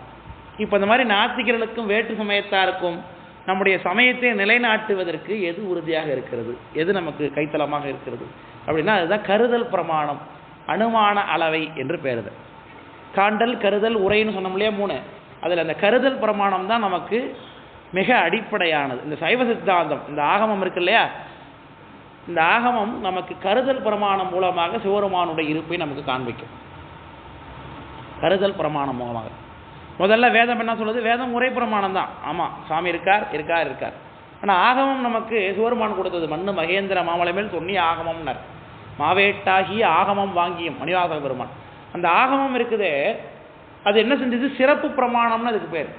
இப்போ இந்த மாதிரி நாத்திகர்களுக்கும் வேற்று சமயத்தாருக்கும் நம்முடைய சமயத்தை நிலைநாட்டுவதற்கு எது உறுதியாக இருக்கிறது, எது நமக்கு கைத்தளமாக இருக்கிறது அப்படின்னா அதுதான் கருதல் பிரமாணம், அனுமான அளவை என்று பெயருது. காண்டல் கருதல் உரைன்னு சொன்னோம் இல்லையா, 3. அதில் அந்த கருதல் பிரமாணம் தான் நமக்கு மிக அடிப்படையானது. இந்த சைவ சித்தாந்தம், இந்த ஆகமம் இருக்கு இல்லையா, இந்த ஆகமம் நமக்கு கருதல் பிரமாணம் மூலமாக சிவபெருமானுடைய இருப்பை நமக்கு காண்பிக்கும். கருதல் பிரமாணம் மூலமாக முதல்ல வேதம் என்ன சொல்லுது? வேதம் உரை பிரமாணம் தான். ஆமாம், சாமி இருக்கார் இருக்கார் இருக்கார். ஆனால் ஆகமம் நமக்கு சிவபெருமான் கொடுத்தது. மண்ணு மகேந்திர மாமலை மேல் சொன்னி ஆகமம்னர், மாவேட்டாகி ஆகமம் வாங்கியும் மணிவாசக பெருமான். அந்த ஆகமம் இருக்குதே, அது என்ன செஞ்சது? சிறப்பு பிரமாணம்னு அதுக்கு பேர்.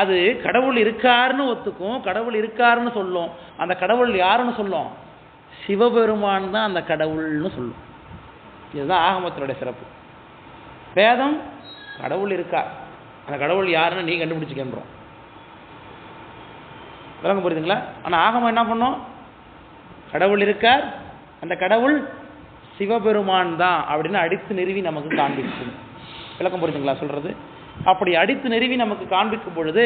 அது கடவுள் இருக்காருன்னு ஒத்துக்கும், கடவுள் இருக்காருன்னு சொல்லும். அந்த கடவுள் யாருன்னு சொல்லும்? சிவபெருமான் தான் அந்த கடவுள்னு சொல்லும். இதுதான் ஆகமத்தினுடைய சிறப்பு. வேதம் கடவுள் இருக்கார், அந்த கடவுள் யாருன்னு நீ கண்டுபிடிச்சிக்கின்றோம். விளங்க புரியுதுங்களா? ஆனால் ஆகமம் என்ன பண்ணும்? கடவுள் இருக்கார், அந்த கடவுள் சிவபெருமான் தான் அப்படின்னு அடித்து நிறுவி நமக்கு காண்பிக்கும். விளக்கம் புரியுதுங்களா சொல்கிறது? அப்படி அடித்து நிறுவி நமக்கு காண்பிக்கும் பொழுது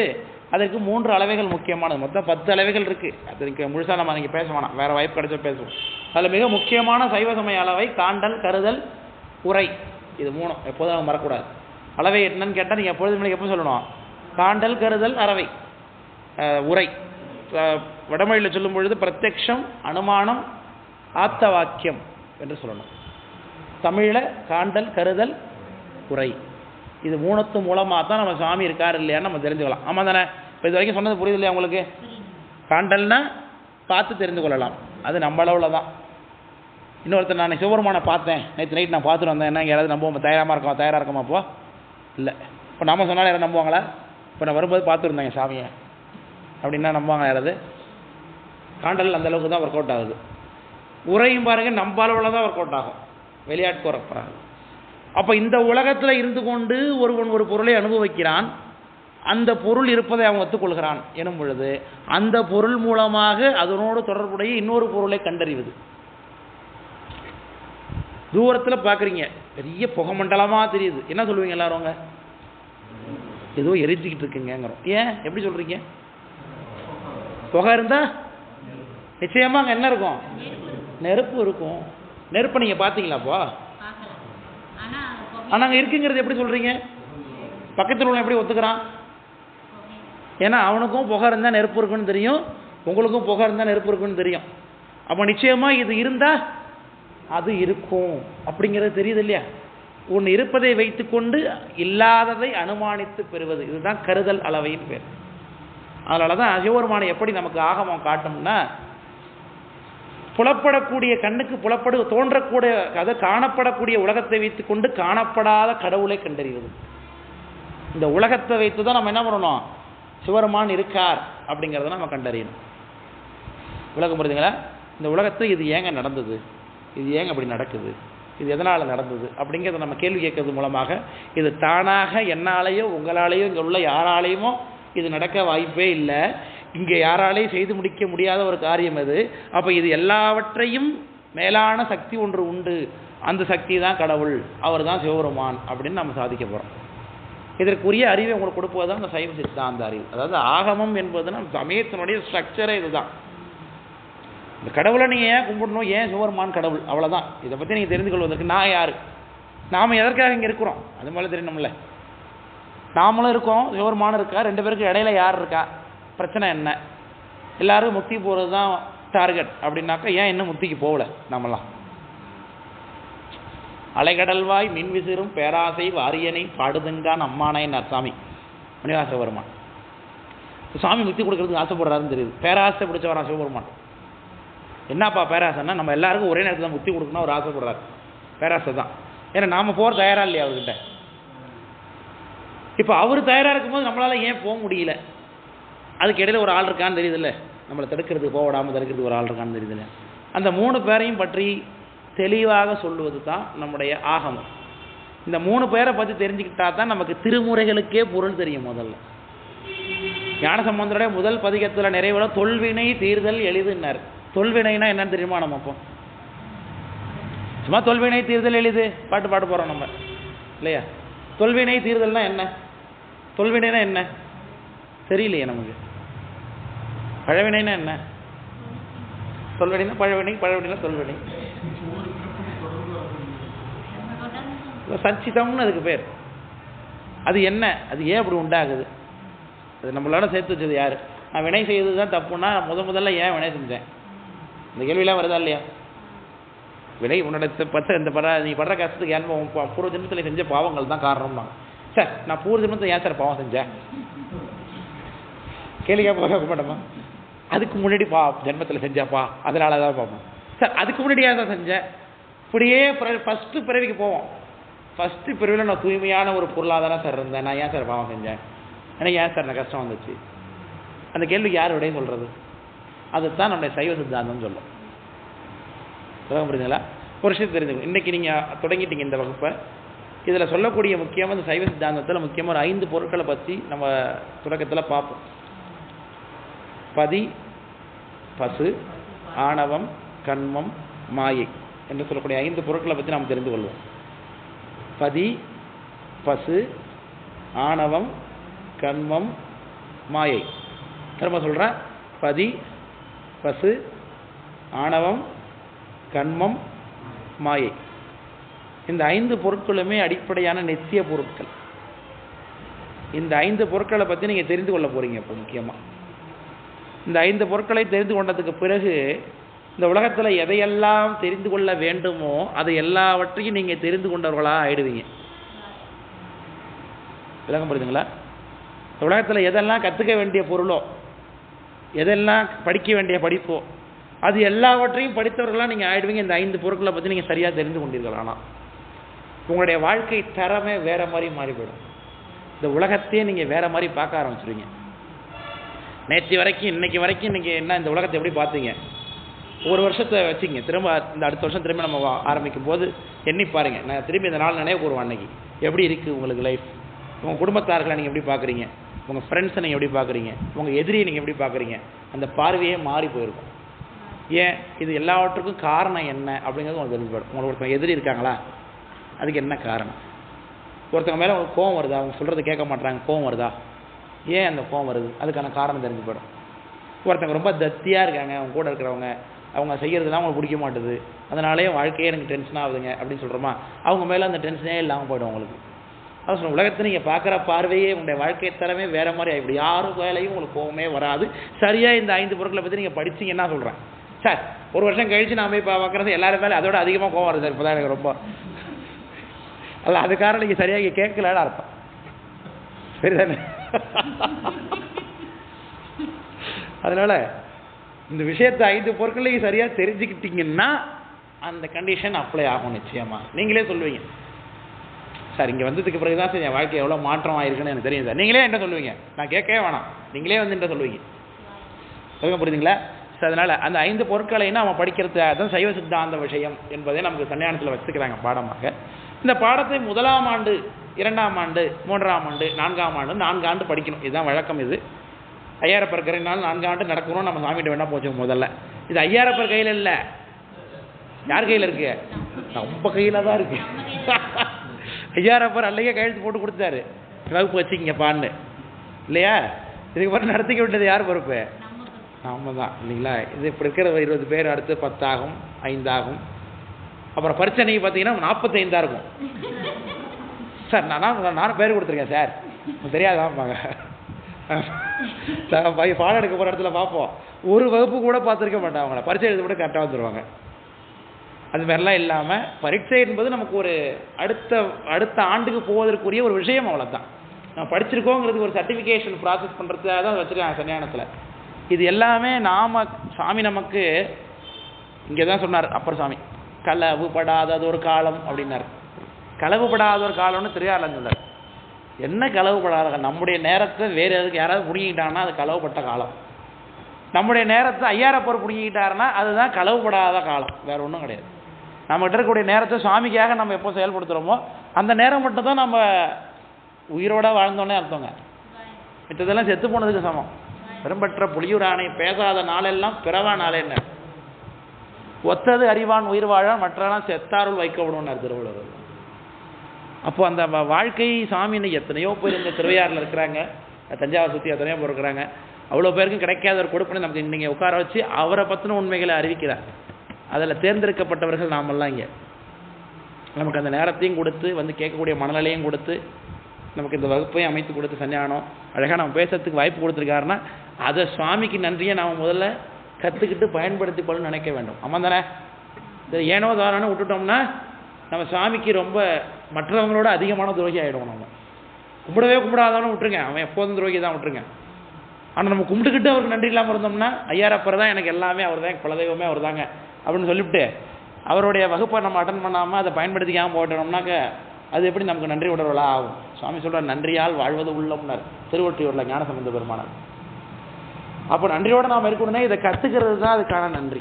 அதற்கு 3 அளவைகள் முக்கியமானது. மொத்தம் 10 அளவைகள் இருக்குது. அதுக்கு முழுசாக நம்ம நீங்கள் பேச வேணாம், வேறு வாய்ப்பு கிடைச்சா பேசுவோம். அதில் மிக முக்கியமான சைவ சமய அளவை காண்டல் கருதல் உரை, இது 3 எப்போதும் நம்ம மறக்கூடாது. அளவை என்னன்னு கேட்டால் நீங்கள் எப்பொழுதும் எப்போ சொல்லணும்? காண்டல் கருதல் அறவை உரை. வடமொழியில் சொல்லும் பொழுது பிரத்யக்ஷம் அனுமானம் ஆப்த வாக்கியம் என்று சொல்லணும். தமிழில் காண்டல் கருதல் உரை, இது 3 மூலமாக தான் நம்ம சாமி இருக்கார் இல்லையான்னு நம்ம தெரிஞ்சுக்கலாம். ஆமாம் தானே? இப்போ இது வரைக்கும் சொன்னது புரியுது இல்லையா உங்களுக்கு? காண்டல்னா பார்த்து தெரிந்து கொள்ளலாம், அது நம்ம அளவில் தான். இன்னொருத்தர் நான் சிவபெருமானை பார்த்தேன், நேற்று நைட் நான் பார்த்துட்டு வந்தேன், என்ன யாராவது நம்புவோம்? தயாராக இருக்கோமா? அப்போ இல்லை. இப்போ நம்ம சொன்னாலும் யாராவது நம்புவாங்களா? இப்போ நான் வரும்போது பார்த்துருந்தேங்க சாமியை அப்படின்னா நம்புவாங்க யாராவது? காண்டல் அந்தளவுக்கு தான் ஒர்க் அவுட் ஆகுது. உரையும் பாருங்கள், நம்ம அளவில் தான் ஒர்க் அவுட் ஆகும், வெளியாட்கு வரப்போகிறாங்க. அப்போ இந்த உலகத்தில் இருந்து கொண்டு ஒருவன் ஒரு பொருளை அனுபவிக்கிறான், அந்த பொருள் இருப்பதை அவன் ஒத்துக்கொள்கிறான் எனும் பொழுது அந்த பொருள் மூலமாக அதனோடு தொடர்புடைய இன்னொரு பொருளை கண்டறிவது. தூரத்தில் பார்க்குறீங்க, பெரிய புகை மண்டலமாக தெரியுது, என்ன சொல்லுவீங்க எல்லாரும்? ஏதோ எரிஞ்சிக்கிட்டு இருக்குங்கிறோம். ஏன் எப்படி சொல்கிறீங்க? புகை இருந்தால் நிச்சயமாக அங்கே என்ன இருக்கும்? நெருப்பு இருக்கும். நெருப்பை நீங்கள் பார்த்தீங்களாப்போ? ஆனால் அங்கே இருக்குங்கிறது எப்படி சொல்கிறீங்க? பக்கத்தில் உள்ள எப்படி ஒத்துக்கிறான்? ஏன்னா அவனுக்கும் புகை இருந்தால் நெருப்பு இருக்குன்னு தெரியும், உங்களுக்கும் புகை இருந்தால் நெருப்பு இருக்குன்னு தெரியும். அப்போ நிச்சயமாக இது இருந்தால் அது இருக்கும் அப்படிங்கிறது தெரியுது இல்லையா? ஒன்று இருப்பதை வைத்துக்கொண்டு இல்லாததை அனுமானித்து பெறுவது, இதுதான் கருதல் அளவையின் பேர். அதனால தான் சிவபெருமானை எப்படி நமக்கு ஆகமம் காட்டும்னா, புலப்படக்கூடிய கண்ணுக்கு தோன்றக்கூடிய, அதை காணப்படக்கூடிய உலகத்தை வைத்துக்கொண்டு காணப்படாத கடவுளை கண்டறிவது. இந்த உலகத்தை வைத்து தான் நம்ம என்ன பண்ணணும், சிவருமான் இருக்கார் அப்படிங்கிறத நம்ம கண்டறியணும். விளக்கம் புரியுதுங்களா? இந்த உலகத்தில் இது ஏங்க நடந்தது, இது ஏங்க அப்படி நடக்குது, இது எதனால் நடந்தது அப்படிங்கிறத நம்ம கேள்வி கேட்கறது மூலமாக இது தானாக என்னாலேயோ உங்களாலேயோ இங்கே உள்ள யாராலேயுமோ இது நடக்க வாய்ப்பே இல்லை, இங்கே யாராலேயும் செய்து முடிக்க முடியாத ஒரு காரியம் அது. அப்போ இது எல்லாவற்றையும் மேலான சக்தி ஒன்று உண்டு, அந்த சக்தி தான் கடவுள், அவர் தான் சிவபெருமான் அப்படின்னு நம்ம சாதிக்க போகிறோம். இதற்குரிய அறிவை உங்களுக்கு கொடுப்பது தான் இந்த சைவ சித்தாந்த அறிவு. அதாவது ஆகமம் என்பதுன்னா சமயத்தினுடைய ஸ்ட்ரக்சரே இதுதான். இந்த கடவுளை நீங்கள் ஏன் கும்பிடணும், ஏன் சிவபெருமான் கடவுள், அவ்வளோதான். இதை பற்றி நீங்கள் தெரிந்து கொள்வதற்கு நான் யார், நாம் எதற்காக இங்கே இருக்கிறோம் அது மேலே தெரியணும்ல. நாமளும் இருக்கோம், சிவபெருமானும் இருக்கா, ரெண்டு பேருக்கு இடையில யார் இருக்கா, பிரச்சனை என்ன, எல்லாரும் முக்தி போகிறது தான் டார்கெட் அப்படின்னாக்கா ஏன் இன்னும் முக்திக்கு போகல நாமெல்லாம்? அலைகடல்வாய் மின் விசிறும் பேராசை வாரியனை பாடுதுங்கான் அம்மானைன்னார் சாமி மணிவாச பெருமான். சாமி முக்தி கொடுக்கறதுக்கு ஆசைப்படுறாருன்னு தெரியுது, பேராசை பிடிச்சவரா சிவபெருமான். என்னப்பா பேராசைன்னா நம்ம எல்லாருக்கும் ஒரே நேரத்தில் முக்தி கொடுக்கணும் அவர் ஆசைப்படுறாரு, பேராசை தான். ஏன்னா நாம் போகிற தயாராக இல்லையா அவர்கிட்ட. இப்போ அவர் தயாராக இருக்கும்போது நம்மளால் ஏன் போக முடியல? அதுக்கு இடையில ஒரு ஆள் இருக்கான்னு தெரியுதுல்ல, நம்மளை தடுக்கிறதுக்கு போக விடாமல் தடுக்கிறதுக்கு ஒரு ஆள் இருக்கான்னு தெரியுதுல்ல. அந்த 3 பேரையும் பற்றி தெளிவாக சொல்லுவது தான் நம்முடைய ஆகமம். இந்த 3 பேரை பற்றி தெரிஞ்சுக்கிட்டா தான் நமக்கு திருமுறைகளுக்கே பொருள் தெரியும். முதல்ல ஞானசம்பந்தருடைய முதல் பதிகத்தில் நிறைவுல தொல்வினை தீர்தல் எளிதுன்னார். தொல்வினைனா என்னன்னு தெரியுமா? நம்ம அப்போ சும்மா தொல்வினை தீர்தல் எளிது பாட்டு பாட்டு போகிறோம் நம்ம இல்லையா? தொல்வினை தீர்தல்னா என்ன, தொல்வினைனா என்ன தெரியலையே நமக்கு. பழவினைனா என்ன? தொல்வினைனா பழவினை, பழவினைனா தொல்வினை. சச்சிதம்னு அதுக்கு பேர். அது என்ன, அது ஏன் அப்படி உண்டாகுது, அது நம்மளோட சேர்த்து வச்சது யார்? நான் வினை செய்தது தான் தப்புன்னா முதல்ல ஏன் வினை செஞ்சேன், இந்த கேள்வியெல்லாம் வருதா இல்லையா? வினை உன்னோட இந்த நீ படுற கஷ்டத்துக்கு ஏன் பூர்வ ஜென்மத்தில் செஞ்ச பாவங்கள் தான் காரணம்னா. சார் நான் பூர்வ ஜென்மத்தில் ஏன் சார் பாவம் செஞ்சேன் கேள்விக்கா போக மாட்டோமா? அதுக்கு முன்னாடி ஜென்மத்தில் செஞ்சாப்பா அதனால தான் பார்ப்போம். சார் அதுக்கு முன்னாடி ஏன் தான் செஞ்சேன்? இப்படியே ஃபஸ்ட்டு பிறவிக்கு போவோம். ஃபஸ்ட்டு பிறவியில் நான் தூய்மையான ஒரு பொருளாக தானே சார் இருந்தேன், நான் ஏன் சார் பாவம் செஞ்சேன், எனக்கு ஏன் சார் எனக்கு கஷ்டம் வந்துச்சு? அந்த கேள்விக்கு யார் விடையும் சொல்கிறது? அதுதான் நம்முடைய சைவ சித்தாந்தம்னு சொல்லும். சொல்ல முடியுதுங்களா? ஒரு விஷயம் தெரிஞ்சுக்கணும். இன்றைக்கி நீங்கள் தொடங்கிட்டீங்க இந்த வகுப்பை. இதில் சொல்லக்கூடிய முக்கியமாக இந்த சைவ சித்தாந்தத்தில் முக்கியமாக ஒரு 5 பொருட்களை பற்றி நம்ம தொடக்கத்தில் பார்ப்போம். பதி, பசு, ஆணவம், கண்மம், மாயை என்று சொல்லக்கூடிய 5 பொருட்களை பற்றி நாம் தெரிந்து கொள்வோம். பதி, பசு, ஆணவம், கண்மம், மாயை. திரும்ப சொல்கிறேன், பதி, பசு, ஆணவம், கண்மம், மாயை. இந்த 5 பொருட்களுமே அடிப்படையான நித்திய பொருட்கள். இந்த 5 பொருட்களை பற்றி நீங்கள் தெரிந்து கொள்ள போகிறீங்க. இப்போ முக்கியமாக இந்த 5 பொருட்களை தெரிந்து கொண்டதுக்கு பிறகு இந்த உலகத்தில் எதையெல்லாம் தெரிந்து கொள்ள வேண்டுமோ அதை எல்லாவற்றையும் நீங்கள் தெரிந்து கொண்டவர்களாக ஆயிடுவீங்க. விளக்கம் புரியுதுங்களா? இந்த உலகத்தில் எதெல்லாம் கற்றுக்க வேண்டிய பொருளோ, எதெல்லாம் படிக்க வேண்டிய படிப்போ, அது எல்லாவற்றையும் படித்தவர்களாக நீங்கள் ஆயிடுவீங்க. இந்த 5 பொருட்களை பற்றி நீங்கள் சரியாக தெரிந்து கொண்டீர்கள். ஆனால் உங்களுடைய வாழ்க்கை தரமே வேறு மாதிரி மாறிவிடும். இந்த உலகத்தையே நீங்கள் வேறு மாதிரி பார்க்க ஆரம்பிச்சிடுவீங்க. நேற்று வரைக்கும் இன்றைக்கி என்ன இந்த உலகத்தை எப்படி பார்த்தீங்க? ஒரு வருஷத்தை வச்சுங்க, திரும்ப இந்த அடுத்த வருஷம் திரும்ப நம்ம ஆரம்பிக்கும் போது எண்ணி பாருங்கள். நான் திரும்பி இந்த நாள் நினைவு கூறுவேன். அன்றைக்கி எப்படி இருக்குது உங்களுக்கு லைஃப்? உங்கள் குடும்பத்தார்களை நீங்கள் எப்படி பார்க்குறீங்க? உங்கள் ஃப்ரெண்ட்ஸை நீங்கள் எப்படி பார்க்குறீங்க? உங்கள் எதிரியை நீங்கள் எப்படி பார்க்குறீங்க? அந்த பார்வையே மாறி போயிருக்கும். ஏன்? இது எல்லாவற்றுக்கும் காரணம் என்ன அப்படிங்கிறது உங்களுக்கு தெரிஞ்சுப்படும். உங்களுக்கு ஒருத்தவங்க எதிரி இருக்காங்களா, அதுக்கு என்ன காரணம்? ஒருத்தவங்க மேலே உங்களுக்கு கோவம் வருதா, அவங்க சொல்கிறது கேட்க மாட்டாங்க, கோவம் வருதா, ஏன் அந்த கோவம் வருது, அதுக்கான காரணம் தெரிஞ்சு போயிடும். ஒருத்தவங்க ரொம்ப தத்தியாக இருக்காங்க, அவங்க கூட இருக்கிறவங்க, அவங்க செய்கிறதுலாம் அவங்களுக்கு பிடிக்க மாட்டுது, அதனாலே வாழ்க்கையே எனக்கு டென்ஷன் ஆகுதுங்க அப்படின்னு சொல்கிறோமா, அவங்க மேலே அந்த டென்ஷனே இல்லாமல் போய்டும் உங்களுக்கு. அது சொல்ல, உலகத்தை நீங்கள் பார்க்குற பார்வையே உங்களுடைய வாழ்க்கை தரமே வேறு மாதிரி ஆகிடும். யாரும் வேலையும் உங்களுக்கு கோவமே வராது. சரியாக இந்த 5 பொருட்களை பற்றி நீங்கள் படிச்சிங்கன்னா சொல்கிறேன் சார், ஒரு வருஷம் கழித்து நான் போய் பார்க்குறது எல்லாரும் மேலே அதோட அதிகமாக கோவம் வருது சார், இப்போ தான் எனக்கு ரொம்ப அல்ல, அதுக்காக நீங்கள் சரியாக கேட்கலன்னு அர்த்தம். சரிதானே? அதனால இந்த விஷயத்தை 5 பொருட்களையும் சரியாக தெரிஞ்சுக்கிட்டீங்கன்னா அந்த கண்டிஷன் அப்ளை ஆகும் நிச்சயமா. நீங்களே சொல்லுவீங்க, சார் இங்கே வந்ததுக்கு பிறகு தான் சார் என் வாழ்க்கை எவ்வளோ மாற்றம் ஆயிருக்குன்னு எனக்கு தெரியும் சார். நீங்களே என்ன சொல்லுவீங்க, நான் கேட்கவே வேணாம், நீங்களே வந்து என்ன சொல்லுவீங்க, புரியுதுங்களா? ஸோ அதனால் அந்த 5 பொருட்களைன்னா அவன் படிக்கிறது அதுதான் சைவ சித்தாந்த விஷயம் என்பதை நமக்கு சன்னியானத்தில் வச்சுக்கிறாங்க பாடமாக. இந்த பாடத்தை 1ஆம் ஆண்டு 2ஆம் ஆண்டு 3ஆம் ஆண்டு 4ஆம் ஆண்டு 4 ஆண்டு படிக்கணும். இதுதான் வழக்கம். இது ஐயாரப்பர் கரையினாலும் 4 ஆண்டு நடக்கணும். நம்ம சாமிகிட்ட வேணா போச்சோம். முதல்ல இது ஐயாரப்பர் கையில் இல்லை, யார் கையில் இருக்கு? நம்ம கையில் தான் இருக்கு. ஐயாரப்பர் அல்லையே கையெழுத்து போட்டு கொடுத்தாரு, வகுப்பு வச்சுக்கிங்கப்பான்னு, இல்லையா? இதுக்கு பிறகு நடத்திக்க விட்டது யார் பொறுப்பு? நாம தான், இல்லைங்களா? இது இப்படி இருக்கிற 20 பேர், அடுத்து 10 ஆகும், 5 ஆகும், அப்புறம் பரீட்சை நீங்கள் பார்த்தீங்கன்னா 45 இருக்கும். சார் நானும் பேர் கொடுத்துருக்கேன் சார், தெரியாதாம்பாங்க. பாடம் எடுக்க போகிற இடத்துல பார்ப்போம், ஒரு வகுப்பு கூட பார்த்துருக்க மாட்டாங்க. அவங்கள பரீட்சை எழுத கூட கரெக்டாக வந்துடுவாங்க. அது மாதிரிலாம் இல்லாமல் பரீட்சை என்பது நமக்கு ஒரு அடுத்த ஆண்டுக்கு போவதற்குரிய ஒரு விஷயம். அவ்வளோதான். நம்ம படிச்சிருக்கோங்கிறது ஒரு சர்டிஃபிகேஷன் ப்ராசஸ் பண்ணுறதுக்காக தான் வச்சுருக்காங்க சன்னியானத்தில். இது எல்லாமே சாமி நமக்கு இங்கே தான் சொன்னார் அப்பர் சாமி, களவுபடாதது ஒரு காலம் அப்படின்னார். களவுபடாத ஒரு காலம்னு திருவாரூர்ல சொன்னார். என்ன களவுபடாத? நம்முடைய நேரத்தை வேறு எதுக்கு யாராவது பிடிங்கிட்டாங்கன்னா அது களவுப்பட்ட காலம். நம்முடைய நேரத்தை ஐயாரப்பர் பிடிங்கிட்டாருன்னா அதுதான் களவுபடாத காலம், வேறு ஒன்றும் கிடையாது. நம்மகிட்ட இருக்கக்கூடிய நேரத்தை சுவாமிக்காக நம்ம எப்போ செயல்படுத்துகிறோமோ அந்த நேரம் மட்டும்தான் நம்ம உயிரோட வாழ்ந்தோன்னே அர்த்தங்க. மித்ததெல்லாம் செத்து போனதுக்கு சமம். பெரும்பற்ற புலியூர் ஆணை பேசாத நாளெல்லாம் பிறவா நாளே என்ன ஒத்தது அறிவான் உயிர் வாழ மற்றெல்லாம் செத்தாருள் வைக்கப்படும்னார் திருவள்ளுவர். அப்போ அந்த வாழ்க்கை சாமின்னு எத்தனையோ பேர் இந்த திருவையாறில் இருக்கிறாங்க, தஞ்சாவூர் சுற்றி எத்தனையோ பேர் இருக்கிறாங்க. அவ்வளோ பேருக்கும் கிடைக்காத ஒரு கொடுப்பனை நமக்கு இன்றைக்கி உட்கார வச்சு அவரை பற்றின உண்மைகளை அறிவிக்கிறார். அதில் தேர்ந்தெடுக்கப்பட்டவர்கள் நாமெல்லாம் இங்கே. நமக்கு அந்த நேரத்தையும் கொடுத்து வந்து கேட்கக்கூடிய மனநிலையும் கொடுத்து நமக்கு இந்த வகுப்பையும் அமைத்து கொடுத்து சன்னியானம் அழகாக நம்ம பேசுறதுக்கு வாய்ப்பு கொடுத்துருக்காருன்னா அதை சுவாமிக்கு நன்றியை நாம் முதல்ல கற்றுக்கிட்டு பயன்படுத்தி கொள்ள நினைக்க வேண்டும். ஆமாம் தானே? இது ஏனோ தானோன்னு விட்டுட்டோம்னா நம்ம சுவாமிக்கு ரொம்ப மற்றவங்களோட அதிகமான துரோகி ஆகிடுவோம். நம்ம கும்பிடாதவனும் விட்டுருங்க, அவன் எப்போதும் துரோகி தான், விட்டுருங்க. ஆனால் நம்ம கும்பிட்டுக்கிட்டு அவருக்கு நன்றி இல்லாமல் இருந்தோம்னா ஐயாரப்பர் தான் எனக்கு எல்லாமே, அவர் தான் குலதெய்வமே அவர் தாங்க அப்படின்னு சொல்லிவிட்டு அவருடைய வகுப்பை நம்ம அட்டன் பண்ணாமல் அதை பயன்படுத்திக்காமல் போட்டோம்னாக்க அது எப்படி நமக்கு நன்றி உணர்வலாக ஆகும்? சுவாமி சொல்கிறார், நன்றியால் வாழ்வது உள்ளம்னார் திருவொற்றியூரில் ஞானசம்பந்த பெருமானார். அப்போ நன்றியோடு நாம் இருக்கணும்னா இதை கற்றுக்கிறது தான் அதுக்கான நன்றி.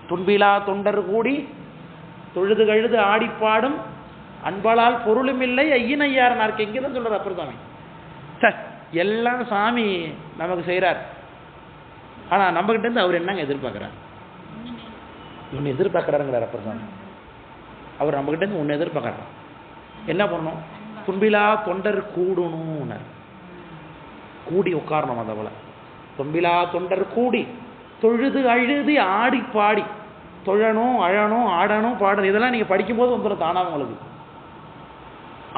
துன்பிலா தொண்டர் கூடி தொழுது கழுது ஆடிப்பாடும் அன்பாளால் பொருளும் இல்லை ஐயன் ஐயாரனாருக்கு எங்கே தான் சொல்கிறார் அப்பர் சாமி. சார் எல்லாம் சாமி நமக்கு செய்கிறார், ஆனால் நம்மகிட்டேருந்து அவர் என்னங்க எதிர்பார்க்குறார்? ஒன்று எதிர்பார்க்குறாருங்கிறார் அப்பர் சாமி. அவர் நம்மகிட்டேருந்து ஒன்று எதிர்பார்க்குறார். என்ன பண்ணணும்? துன்பிலா தொண்டர் கூடணும்னார். கூடி உட்காரணும். அதை போல துன்பிலா தொண்டர் கூடி தொழுது அழுது ஆடி பாடி தொழணும், அழணும், ஆடணும், பாடணும், இதெல்லாம் நீங்கள் படிக்கும்போது வந்துடும் தானா உங்களுக்கு.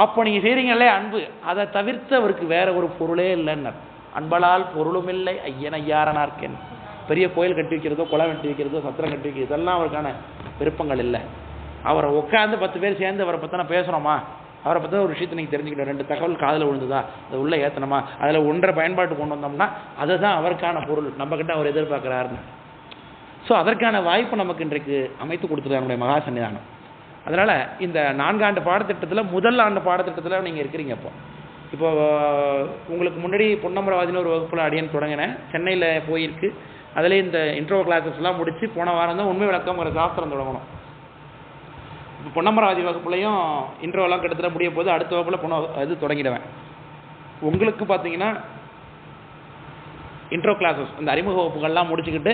அப்போ நீங்கள் செய்கிறீங்களே அன்பு, அதை தவிர்த்து அவருக்கு வேற ஒரு பொருளே இல்லைன்னார். அன்பலால் பொருளும் இல்லை ஐயன் ஐயாரனார்க்கேன். பெரிய கோயில் கட்டி வைக்கிறதோ, குளம் கட்டி வைக்கிறதோ, சத்திரம் கட்டி வைக்கிறது இதெல்லாம் அவருக்கான விருப்பங்கள் இல்லை. அவரை உட்காந்து 10 பேர் சேர்ந்து அவரை பற்றின பேசுகிறோமா, அவரை பற்றி ஒரு விஷயத்தை நீங்கள் தெரிஞ்சுக்கிட்டோம், 2 தகவல் காதில் விழுந்துதா, அதை உள்ளே ஏற்றணுமா, அதில் ஒன்றை பயன்பாட்டு கொண்டு வந்தோம்னா அதுதான் அவருக்கான பொருள், நம்மக்கிட்ட அவர் எதிர்பார்க்குறாருன்னு. ஸோ அதற்கான வாய்ப்பு நமக்கு இன்றைக்கு அமைத்து கொடுத்துருக்காங்க நம்முடைய மகா சன்னிதானம். அதனால் இந்த 4 ஆண்டு பாடத்திட்டத்தில் முதல் ஆண்டு பாடத்திட்டத்தில் நீங்கள் இருக்கிறீங்க. இப்போ உங்களுக்கு முன்னாடி பொன்னமராவதினு ஒரு வகுப்பில் அடியன் தொடங்கினேன், சென்னையில் போயிருக்கு. அதிலே இந்த இன்ட்ரோ கிளாஸஸ்லாம் முடித்து போன வாரம் தான் உண்மை விளக்கங்கிற சாஸ்திரம் தொடங்கணும். இப்போ பொன்னமராவதி வகுப்புலையும் இன்ட்ரோலாம் கிட்டத்தட்ட முடிய போது அடுத்த வகுப்பில் இது தொடங்கிடுவேன். உங்களுக்கு பார்த்தீங்கன்னா இன்ட்ரோ கிளாஸஸ் இந்த அறிமுக வகுப்புகள்லாம் முடிச்சுக்கிட்டு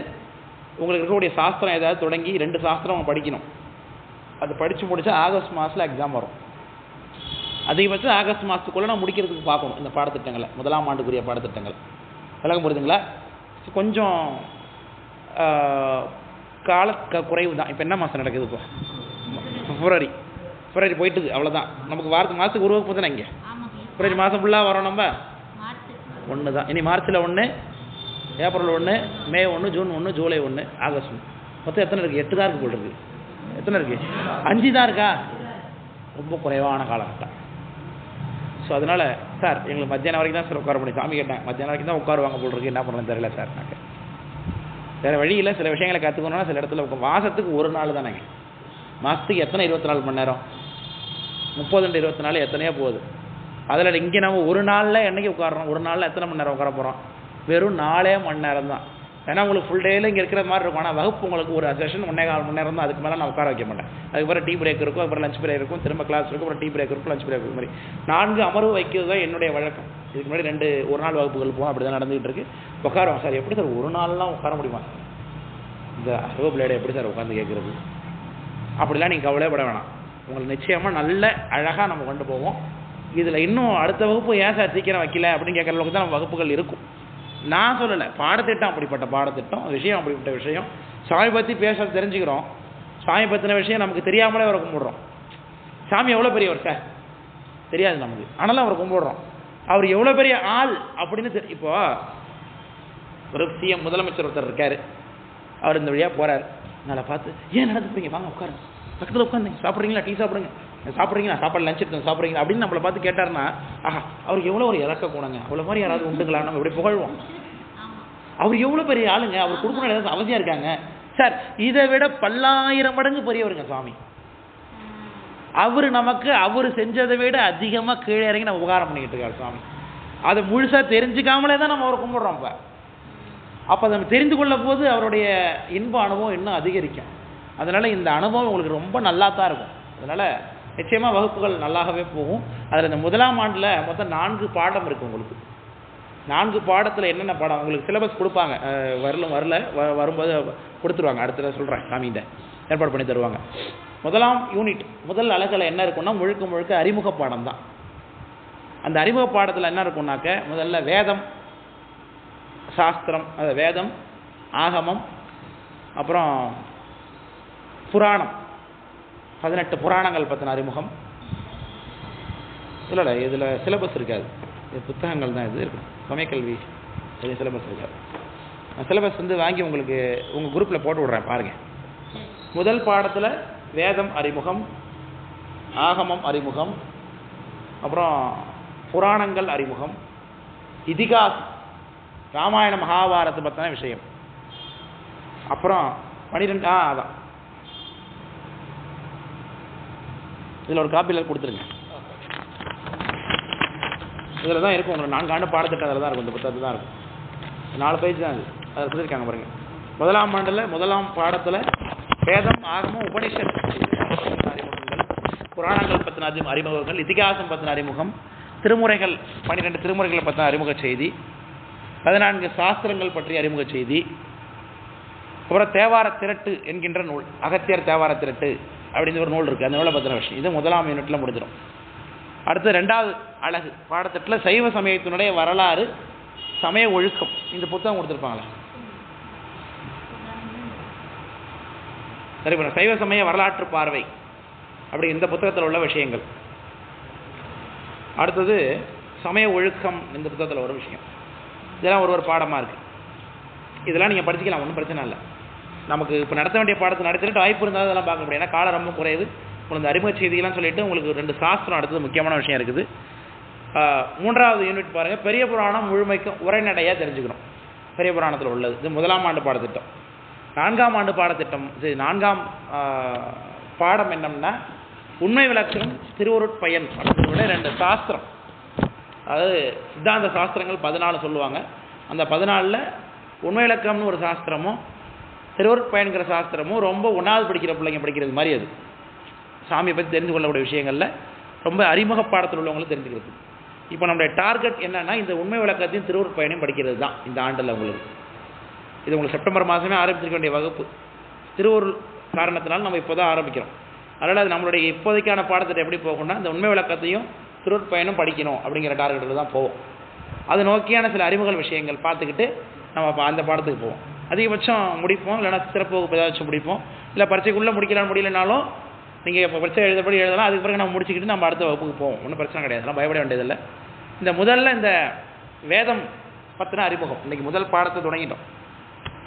உங்களுக்கு இருக்கக்கூடிய சாஸ்திரம் ஏதாவது தொடங்கி 2 சாஸ்திரம் படிக்கணும். அது படித்து முடித்தா ஆகஸ்ட் மாதத்தில் எக்ஸாம் வரும். அதிகபட்சம் ஆகஸ்ட் மாதத்துக்குள்ளே நான் முடிக்கிறதுக்கு பார்க்கணும் இந்த பாடத்திட்டங்களை, 1ஆம் ஆண்டுக்குரிய பாடத்திட்டங்கள். விளக்கம் புரியுதுங்களா? கொஞ்சம் கால குறைவு தான். இப்போ என்ன மாதம் நடக்குது? இப்போ பிப்ரவரி போயிட்டுது, அவ்வளோதான். நமக்கு மாதத்துக்கு ஒரு வகுப்பு தானே இங்கே. பிப்ரவரி மாதம் ஃபுல்லாக வரோம். நம்ம 1 தான். இனி மார்ச்சில் 1, ஏப்ரல் 1, மே 1, ஜூன் 1, ஜூலை 1, ஆகஸ்ட் 1. மொத்தம் எத்தனை இருக்குது? 8 தான் இருக்குது போல் இருக்குது. எத்தனை இருக்குது? 5 தான் இருக்கா? ரொம்ப குறைவான காலகட்டம். ஸோ அதனால் சார் எங்களுக்கு மத்தியானம் வரைக்கும் தான் சார் உட்கார முடியும். சாமி கேட்டேன், மத்தியானம் வரைக்கும் தான் உட்காருவாங்க போல் இருக்குது, என்ன பண்ணுறது தெரியல சார். நாங்கள் வேறு வழியில் சில விஷயங்களை கற்றுக்கணும்னா சில இடத்துல மாதத்துக்கு 1 நாள் தானேங்க. மாதத்துக்கு எத்தனை 24 மணி நேரம்? 30-24 எத்தனையோ போகுது. அதில் இங்கே நம்ம ஒரு நாளில் என்றைக்கு உட்காரோம், ஒரு நாளில் எத்தனை மணி நேரம் உட்கார போகிறோம்? வெறும் 4 மணி நேரம் தான். ஏன்னா உங்களுக்கு ஃபுல் டேயில் இங்கே இருக்கிற மாதிரி இருக்கும். ஆனால் வகுப்பு உங்களுக்கு ஒரு செஷன் 1.25 மணி நேரம் தான். அதுக்கு மேலே நான் உட்கார வைக்க மாட்டேன். அதுக்கப்புறம் டீ பிரேக் இருக்கும், அப்புறம் லஞ்ச் பிரேக் இருக்கும், திரும்ப கிளாஸ் இருக்கும், அப்புறம் டீ பிரேக் இருக்கும், லஞ்ச் பிரேக் மாதிரி 4 அமர்வு வைக்கிறது தான் என்னுடைய வழக்கம். இதுக்கு முன்னாடி 2 ஒரு நாள் வகுப்புகள் போகும், அப்படி தான் நடந்துகிட்டு இருக்கு. உட்காருவோம் சார். எப்படி சார் ஒரு நாள்லாம் உட்கார முடியுமா? இந்த அருவ பிள்ளையோட எப்படி சார் உட்காந்து கேட்குறது? அப்படிலாம் நீங்கள் கவலைப்பட வேணாம். உங்களுக்கு நிச்சயமாக நல்ல அழகாக நம்ம கொண்டு போவோம். இதில் இன்னும் அடுத்த வகுப்பு ஏன் சார் சீக்கிரம் வைக்கல அப்படின்னு கேட்குற அளவுக்கு தான் நம்ம வகுப்புகள் இருக்கும். நான் சொல்லலை, பாடத்திட்டம் அப்படிப்பட்ட பாடத்திட்டம், விஷயம் அப்படிப்பட்ட விஷயம். சாமி பற்றி பேச தெரிஞ்சுக்கிறோம். சாமி பற்றின விஷயம் நமக்கு தெரியாமலே அவரை கும்பிடுறோம். சாமி எவ்வளோ பெரியவர் சார் தெரியாது நமக்கு, ஆனாலும் அவரை கும்பிடுறோம். அவர் எவ்வளோ பெரிய ஆள் அப்படின்னு இப்போ ஒரு சிஎம் முதலமைச்சர் ஒருத்தர் இருக்கார். அவர் இந்த வழியாக போகிறார். நல்லா பார்த்து, ஏன் நடந்து போறீங்க, வாங்க உட்காருங்க, பக்கத்தில் உட்காந்துங்க, சாப்பிட்றீங்களா, டீ சாப்பிடுங்க, சாப்பிட்றீங்களா, சாப்பாடு லஞ்ச் எடுத்து சாப்பிட்றீங்களா அப்படின்னு நம்மளை பார்த்து கேட்டார்னா, ஆஹா அவருக்கு எவ்வளோ ஒரு இறக்க கூடங்க, அவ்வளோ மாதிரி யாராவது உண்டுங்களா, நம்ம எப்படி புகழ்வோம். அவர் எவ்வளோ பெரிய ஆளுங்க, அவர் கொடுக்கணும் ஏதாவது அவசியம் இருக்காங்க சார். இதை விட 10,000 மடங்கு பெரியவருங்க சுவாமி. அவர் நமக்கு அவர் செஞ்சதை விட அதிகமாக கீழே இறங்கி நம்ம உபகாரம் பண்ணிக்கிட்டு இருக்காரு சுவாமி. அதை முழுசாக தெரிஞ்சுக்காமலே தான் நம்ம அவரை கும்பிடுறோம். அப்போ நம்ம தெரிந்து கொள்ள போது அவருடைய இன்ப அனுபவம் இன்னும் அதிகரிக்கும். அதனால் இந்த அனுபவம் உங்களுக்கு ரொம்ப நல்லா தான் இருக்கும். அதனால் நிச்சயமாக வகுப்புகள் நல்லாகவே போகும். அதில் இந்த முதலாம் ஆண்டில் மொத்தம் 4 பாடம் இருக்குது. உங்களுக்கு 4 பாடத்தில் என்னென்ன பாடம் உங்களுக்கு சிலபஸ் கொடுப்பாங்க. வரும்போது கொடுத்துருவாங்க. அடுத்த சொல்கிறேன், சாமிகிட்ட ஏற்பாடு பண்ணி தருவாங்க. முதலாம் யூனிட் முதல் அழகில் என்ன இருக்குன்னா, முழுக்க முழுக்க அறிமுக பாடம் தான். அந்த அறிமுக பாடத்தில் என்ன இருக்குன்னாக்க, முதல்ல வேதம், சாஸ்திரம், அது வேதம், ஆகமம், அப்புறம் புராணம், 18 புராணங்கள் பற்றின அறிமுகம். இல்லை இதில் சிலபஸ் இருக்காது, இது புத்தகங்கள் தான். இது இருக்கும் சமயக்கல்வி, இது சிலபஸ் இருக்காது. சிலபஸ் வாங்கி உங்களுக்கு உங்கள் குரூப்பில் போட்டு விட்றேன் பாருங்கள். முதல் பாடத்தில் வேதம் அறிமுகம், ஆகமம் அறிமுகம், அப்புறம் புராணங்கள் அறிமுகம், இதிகாசம், ராமாயண மகாபாரத்தை பற்றின விஷயம், அப்புறம் 12 அதான் இதில் ஒரு காப்பியில் கொடுத்துருங்க. இதில் தான் இருக்கும் உங்களுக்கு 4 ஆண்டு பாடத்திட்டம். அதில் தான் இருக்கும், இந்த புத்தகத்தில் தான் இருக்கும். 4 பேஜ் தான் அது. அதில் கொடுத்துருக்காங்க பாருங்கள். முதலாம் ஆண்டில் முதலாம் பாடத்தில் வேதம், ஆகமம், உபனிஷத் அறிமுகங்கள், புராணங்கள் பற்றின அறிமுகங்கள், இதிகாசம் பற்றின அறிமுகம், திருமுறைகள் 12 திருமுறைகளை பற்றின அறிமுக செய்தி, 14 சாஸ்திரங்கள் பற்றிய அறிமுக செய்தி, அப்புறம் தேவார திரட்டு என்கின்ற நூல், அகத்தியர் தேவார திரட்டு அப்படின்னு ஒரு நூல் இருக்குது. அந்த நூலை பற்றின விஷயம் இது முதலாம் யூனிட்டில் முடிஞ்சிடும். அடுத்து 2வது அழகு பாடத்திட்டத்தில் சைவ சமயத்தினுடைய வரலாறு, சமய ஒழுக்கம். இந்த புத்தகம் கொடுத்துருப்பாங்களே, சரி பண்ண சைவ சமய வரலாற்று பார்வை அப்படி இந்த புத்தகத்தில் உள்ள விஷயங்கள். அடுத்தது சமய ஒழுக்கம், இந்த புத்தகத்தில் ஒரு விஷயம். இதெல்லாம் ஒரு பாடமாக இருக்குது. இதெல்லாம் நீங்கள் படிச்சுக்கலாம், ஒன்றும் பிரச்சனை இல்லை. நமக்கு இப்போ நடத்த வேண்டிய பாடத்தை நடத்திட்டு வாய்ப்பு இருந்தால் அதெல்லாம் பார்க்க முடியும். ஏன்னா காலம் ரொம்ப குறையுது. உங்களுக்கு இந்த அறிமுக செய்திகள்லாம் சொல்லிவிட்டு உங்களுக்கு 2 சாஸ்திரம் அடுத்தது முக்கியமான விஷயம் இருக்குது. 3வது யூனிட் பாருங்கள், பெரிய புராணம் முழுமைக்கும் உரைநடையாக தெரிஞ்சுக்கணும். பெரிய புராணத்தில் உள்ளது. இது முதலாம் ஆண்டு பாடத்திட்டம். 4ஆம் ஆண்டு பாடத்திட்டம், 4ஆம் பாடம் என்னன்னா, உண்மை விளக்கம், திருவருட்பயன் அப்படிங்கிற 2 சாஸ்திரம். அதாவது சித்தாந்த சாஸ்திரங்கள் 14 சொல்லுவாங்க. அந்த 14ல் உண்மை விளக்கம்னு ஒரு சாஸ்திரமும் திருவருட்பயன்கிற சாஸ்திரமும் ரொம்ப 1வது படிக்கிற பிள்ளைங்க படிக்கிறது மாதிரி. அது சாமியை பற்றி தெரிந்து கொள்ளக்கூடிய விஷயங்களில் ரொம்ப அறிமுக பாடத்தில் உள்ளவங்களும் தெரிஞ்சுக்கிறது. இப்போ நம்மளுடைய டார்கெட் என்னென்னா, இந்த உண்மை விளக்கத்தையும் திருவருட்பயனையும் படிக்கிறது தான் இந்த ஆண்டில் உங்களுக்கு. இது உங்களுக்கு செப்டம்பர் மாதமே ஆரம்பிச்சிருக்க வேண்டிய வகுப்பு. திருவருள் காரணத்தினால நம்ம இப்போ தான் ஆரம்பிக்கிறோம். அதனால் அது நம்மளுடைய இப்போதைக்கான பாடத்திட்டம் எப்படி போகும்னா, இந்த உண்மை விளக்கத்தையும் திருவருட்பயனும் படிக்கணும் அப்படிங்கிற டார்கெட்டில் தான் போவோம். அது நோக்கியான சில அறிமுக விஷயங்கள் பார்த்துக்கிட்டு நம்ம அந்த பாடத்துக்கு போவோம். அதிகபட்சம் முடிப்போம், இல்லைனா சிறப்பு வகுப்பு ஏதாச்சும் முடிப்போம். இல்லை பரீட்சைக்குள்ளே முடியலனாலும் நீங்கள் இப்போ பரீட்சை எழுதப்படி எழுதலாம். அதுக்கு பிறகு நம்ம முடிச்சுக்கிட்டு நம்ம அடுத்த வகுப்புக்கு போவோம். ஒன்றும் பிரச்சனை கிடையாது, அதெல்லாம் பயப்பட வேண்டியதில்லை. இந்த முதல்ல இந்த வேதம் பற்றின அறிமுகம், இன்றைக்கி முதல் பாடத்தை தொடங்கிட்டோம்.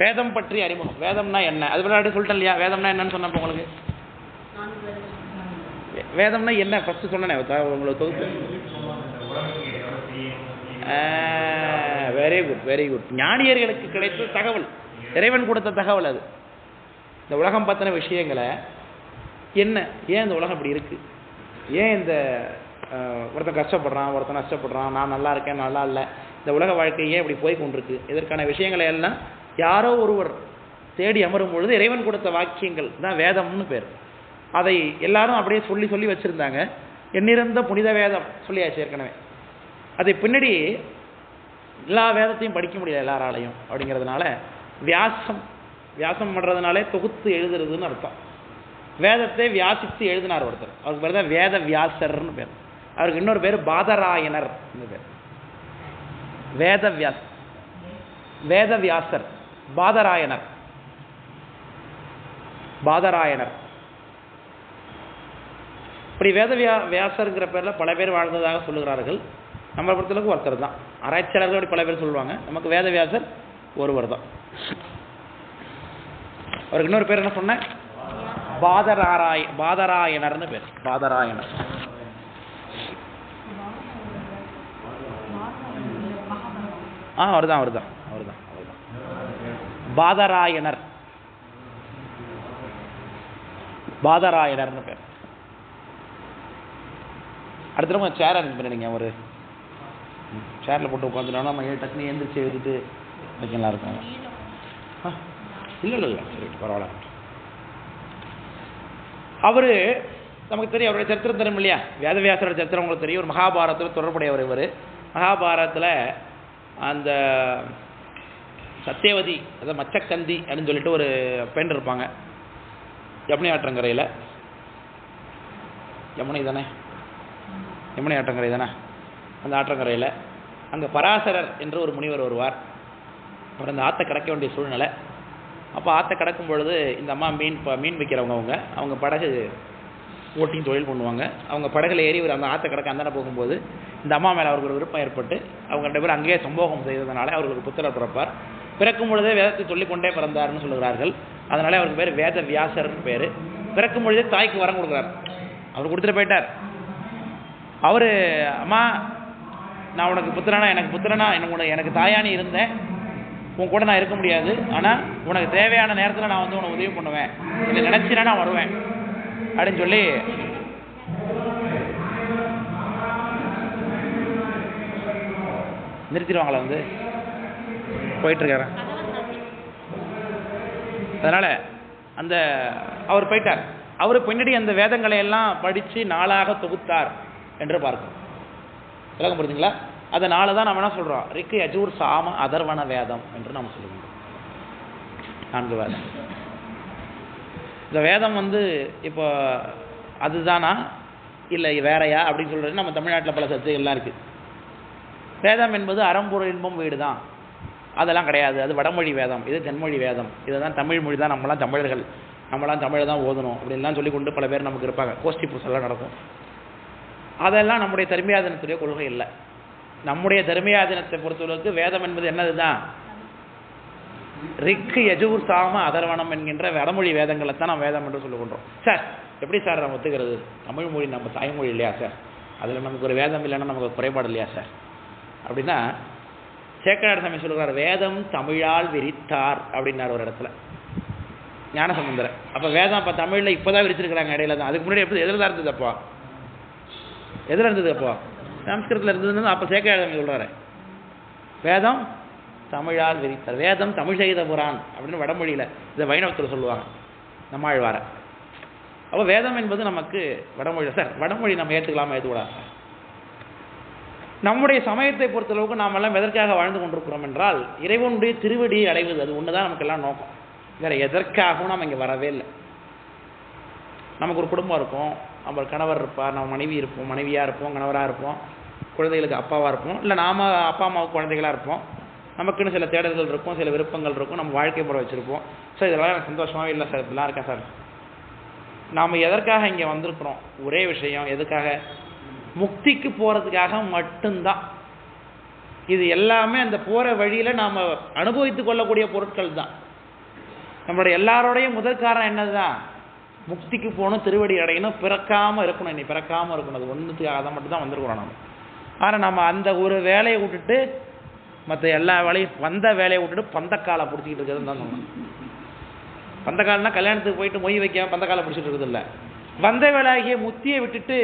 வேதம் பற்றி அறிமுகம். வேதம்னா என்ன, அது விளையாட்டு சொல்லிட்டேன் இல்லையா? வேதம்னா என்னன்னு சொன்னப்போ உங்களுக்கு வேதம்னா என்ன ஃபஸ்ட்டு சொன்னேன் உங்களுக்கு தொகுப்பு. Very good, very good. ஞானியர்களுக்கு கிடைத்த தகவல், இறைவன் கொடுத்த தகவல். அது இந்த உலகம் பற்றின விஷயங்களை என்ன, ஏன் இந்த உலகம் இப்படி இருக்குது, ஏன் இந்த ஒருத்தன் கஷ்டப்படுறான், ஒருத்தன் நஷ்டப்படுறான், நான் நல்லா இருக்கேன், நல்லா இல்லை, இந்த உலக வாழ்க்கை ஏன் இப்படி போய் கொண்டிருக்கு, இதற்கான விஷயங்களை எல்லாம் யாரோ ஒருவர் தேடி அமரும் பொழுது இறைவன் கொடுத்த வாக்கியங்கள் தான் வேதம்னு பேர். அதை எல்லாரும் அப்படியே சொல்லி சொல்லி வச்சுருந்தாங்க. எண்ணிறந்த புனித வேதம் சொல்லியாச்சு ஏற்கனவே. அதை பின்னாடி எல்லா வேதத்தையும் படிக்க முடியல எல்லாராலையும். அப்படிங்கிறதுனால வியாசம் பண்ணுறதுனாலே தொகுத்து எழுதுறதுன்னு அர்த்தம். வேதத்தை வியாசித்து எழுதினார் ஒருத்தர், அவருக்கு பேர் தான் வேத வியாசர்னு பேர். அவருக்கு இன்னொரு பேர் பாதராயணர் பேர். வேதவியாசர், பாதராயணர். இப்படி வியாசருங்கிற பேரில் பல பேர் வாழ்ந்ததாக சொல்லுகிறார்கள். நம்ம பொறுத்தளவுக்கு ஒருத்தர் தான். ஆராய்ச்சியாளர்கள் பல பேர் சொல்லுவாங்க, நமக்கு வேதவியாசர் ஒருவர் தான். அவருக்கு இன்னொரு பேர் என்ன சொன்ன, பாதராயணர்னு பேர். பாதராயணர். அவர்தான் பாதராயணர்னு பேர். அடுத்த நம்ம சேர் அரேஞ்ச் பண்ணிடுங்க. ஒரு சேரில் போட்டு உட்காந்துட்டோம்னா நம்ம டக்குனு எழுந்திரிச்சு எழுதிட்டு வைக்கலாம் இருக்கும். இல்லை சரி பரவாயில்ல. அவர் நமக்கு தெரியும், அவருடைய சரித்திரம் தெரியும் இல்லையா? வேதவியாசரோட சரித்திரம் உங்களுக்கு தெரியும். ஒரு மகாபாரதத்தில் தொடர்புடையவர் இவர். மகாபாரதத்தில் அந்த சத்தியவதி, அதாவது மச்சக்கந்தி அப்படின்னு சொல்லிட்டு ஒரு பெண் இருப்பாங்க யமுனை ஆற்றங்கரையில். யமுனை ஆற்றங்கரை தானே? அந்த ஆற்றங்கரையில் அங்கே பராசரர் என்று ஒரு முனிவர் வருவார். அப்புறம் அந்த ஆற்றை கடக்க வேண்டிய சூழ்நிலை. அப்போ ஆற்றை கடக்கும் பொழுது இந்த அம்மா மீன் விற்கிறவங்க அவங்க படகு ஓட்டிங் தொழில் பண்ணுவாங்க. அவங்க படகுல ஏறி அந்த ஆற்றை கடக்க அந்தான போகும்போது இந்த அம்மா மேலே அவருக்கு ஒரு விருப்பம் ஏற்பட்டு அவங்க 2 பேரும் அங்கேயே சம்போகம் செய்ததுனால அவர்களுக்கு புத்திரர் பிறப்பார். பிறக்கும் பொழுதே வேதத்தை சொல்லிக்கொண்டே பிறந்தார்னு சொல்லுகிறார்கள். அதனால அவருக்கு பேர் வேத வியாசர்னு பேர். பிறக்கும் பொழுதே தாய்க்கு வரம் கொடுக்குறார். அவர் கொடுத்துட்டு போயிட்டார். அவர் அம்மா நான் உனக்கு புத்திரனா, எனக்கு தாயானி இருந்தேன், உன் கூட நான் இருக்க முடியாது, ஆனால் உனக்கு தேவையான நேரத்தில் நான் வந்து உனக்கு உதவி பண்ணுவேன், இதை நினச்சினா நான் வருவேன் அப்படின்னு சொல்லி நிறுத்திடுவாங்களா வந்து போயிட்டுருக்காரு. அதனால் அந்த அவர் போயிட்டார். அவர் பின்னாடி அந்த வேதங்களை எல்லாம் படித்து நாளாக தொகுத்தார் என்று பார்க்கணும். விளக்கம் புரிஞ்சுங்களா? அதனால தான் நம்ம என்ன சொல்கிறோம், ரிக்கு யஜூர் சாம அதர்வண வேதம் என்று நாம் சொல்லுவோம். 4 வேதம். இந்த வேதம் வந்து இப்போ அதுதானா இல்லை வேறையா அப்படின்னு சொல்கிறது நம்ம தமிழ்நாட்டில் பல சர்ச்சைகள்லாம் இருக்குது. வேதம் என்பது அறம்பொருள் இன்பம் வீடு தான், அதெல்லாம் கிடையாது. அது வடமொழி வேதம், இது தென்மொழி வேதம், இதுதான் தமிழ் மொழி தான், நம்மளாம் தமிழர்கள், நம்மளாம் தமிழை தான் ஓதணும் அப்படின்லாம் சொல்லிக்கொண்டு பல பேர் நமக்கு இருப்பாங்க. கோஷ்டி பூசெல்லாம் நடக்கும். அதெல்லாம் நம்முடைய தர்மியாதனத்துடைய கொள்கை இல்லை. நம்முடைய தர்மியாதனத்தை பொறுத்தவரைக்கு வேதம் என்பது என்னது தான், ரிக்கு யஜூர் சாம அதர்வணம் என்கின்ற வடமொழி வேதங்களை தான் நம்ம வேதம் என்று சொல்லுகின்றோம். சார் எப்படி சார் நம்ம ஒத்துக்கிறது, தமிழ் மொழி நம்ம தாய்மொழி இல்லையா சார், அதில் நமக்கு ஒரு வேதம் இல்லைன்னா நமக்கு ஒரு குறைபாடு இல்லையா சார் அப்படின்னா, சேக்கடார் சாமி சொல்லுகிறார், வேதம் தமிழால் விரித்தார் அப்படின்னார் ஒரு இடத்துல ஞானசம்பந்தர். அப்போ வேதம் இப்போ தமிழில் இப்போ தான் விரிச்சிருக்கிறாங்க, இடையில தான். அதுக்கு முன்னாடி எப்படி எதில் தான் இருந்தது? எதில் இருந்தது? அப்போ சம்ஸ்கிருதத்தில் இருந்ததுன்னு அப்போ சேக்கடார் சாமி சொல்கிறாரு, வேதம் தமிழால் விரித்தார், வேதம் தமிழ் செய்த புரான் அப்படின்னு வடமொழியில் இதை வைணவத்தில் சொல்லுவாங்க நம்மாழ்வார. அப்போ வேதம் என்பது நமக்கு வடமொழியில். சார் வடமொழி நம்ம ஏற்றுக்கலாமா ஏற்றுக்கூடாது சார்? நம்முடைய சமயத்தை பொறுத்தளவுக்கு நாம் எல்லாம் எதற்காக வாழ்ந்து கொண்டிருக்கிறோம் என்றால் இறைவனுடைய திருவடியை அடைவது. அது ஒன்று தான் நமக்கு எல்லாம் நோக்கம். வேறு எதற்காகவும் நம்ம இங்கே வரவே இல்லை. நமக்கு ஒரு குடும்பம் இருக்கும், நம்ம கணவர் இருப்பார், நம்ம மனைவி இருப்போம், மனைவியாக இருப்போம், கணவராக இருப்போம், குழந்தைகளுக்கு அப்பாவாக இருப்போம், இல்லை நாம் அப்பா அம்மாவுக்கு குழந்தைகளாக இருப்போம். நமக்குன்னு சில தேடல்கள் இருக்கும், சில விருப்பங்கள் இருக்கும், நம்ம வாழ்க்கை முறை வச்சுருப்போம். சார் இதெல்லாம் எனக்கு சந்தோஷமாகவே இல்லை சார், இப்படிலாம் இருக்கேன் சார். நாம் எதற்காக இங்கே வந்திருக்கிறோம்? ஒரே விஷயம், எதுக்காக? முக்திக்கு போகிறதுக்காக மட்டும்தான். இது எல்லாமே அந்த போகிற வழியில் நாம் அனுபவித்து கொள்ளக்கூடிய பொருட்கள் தான். நம்மளுடைய எல்லாரோடையும் முதல் காரணம் என்னது தான்? முக்திக்கு போகணும், திருவடி அடையணும், பிறக்காமல் இருக்கணும். இன்னைக்கு பிறக்காமல் இருக்கணும். அது ஒன்றுத்துக்காக அதை மட்டும் தான் வந்திருக்கிறோம் நம்ம. ஆனால் நம்ம அந்த ஒரு வேலையை விட்டுட்டு மற்ற எல்லா வேலையும், வந்த வேலையை விட்டுட்டு பந்தக்காலை பிடிச்சிக்கிட்டு இருக்கிறதுன்னு தான் சொன்னோம். பந்தக்கால்னா கல்யாணத்துக்கு போயிட்டு மொய் வைக்காம பந்தக்காலை பிடிச்சிட்டு இருக்குது இல்லை. வந்த வேலாகிய முத்தியை விட்டுட்டு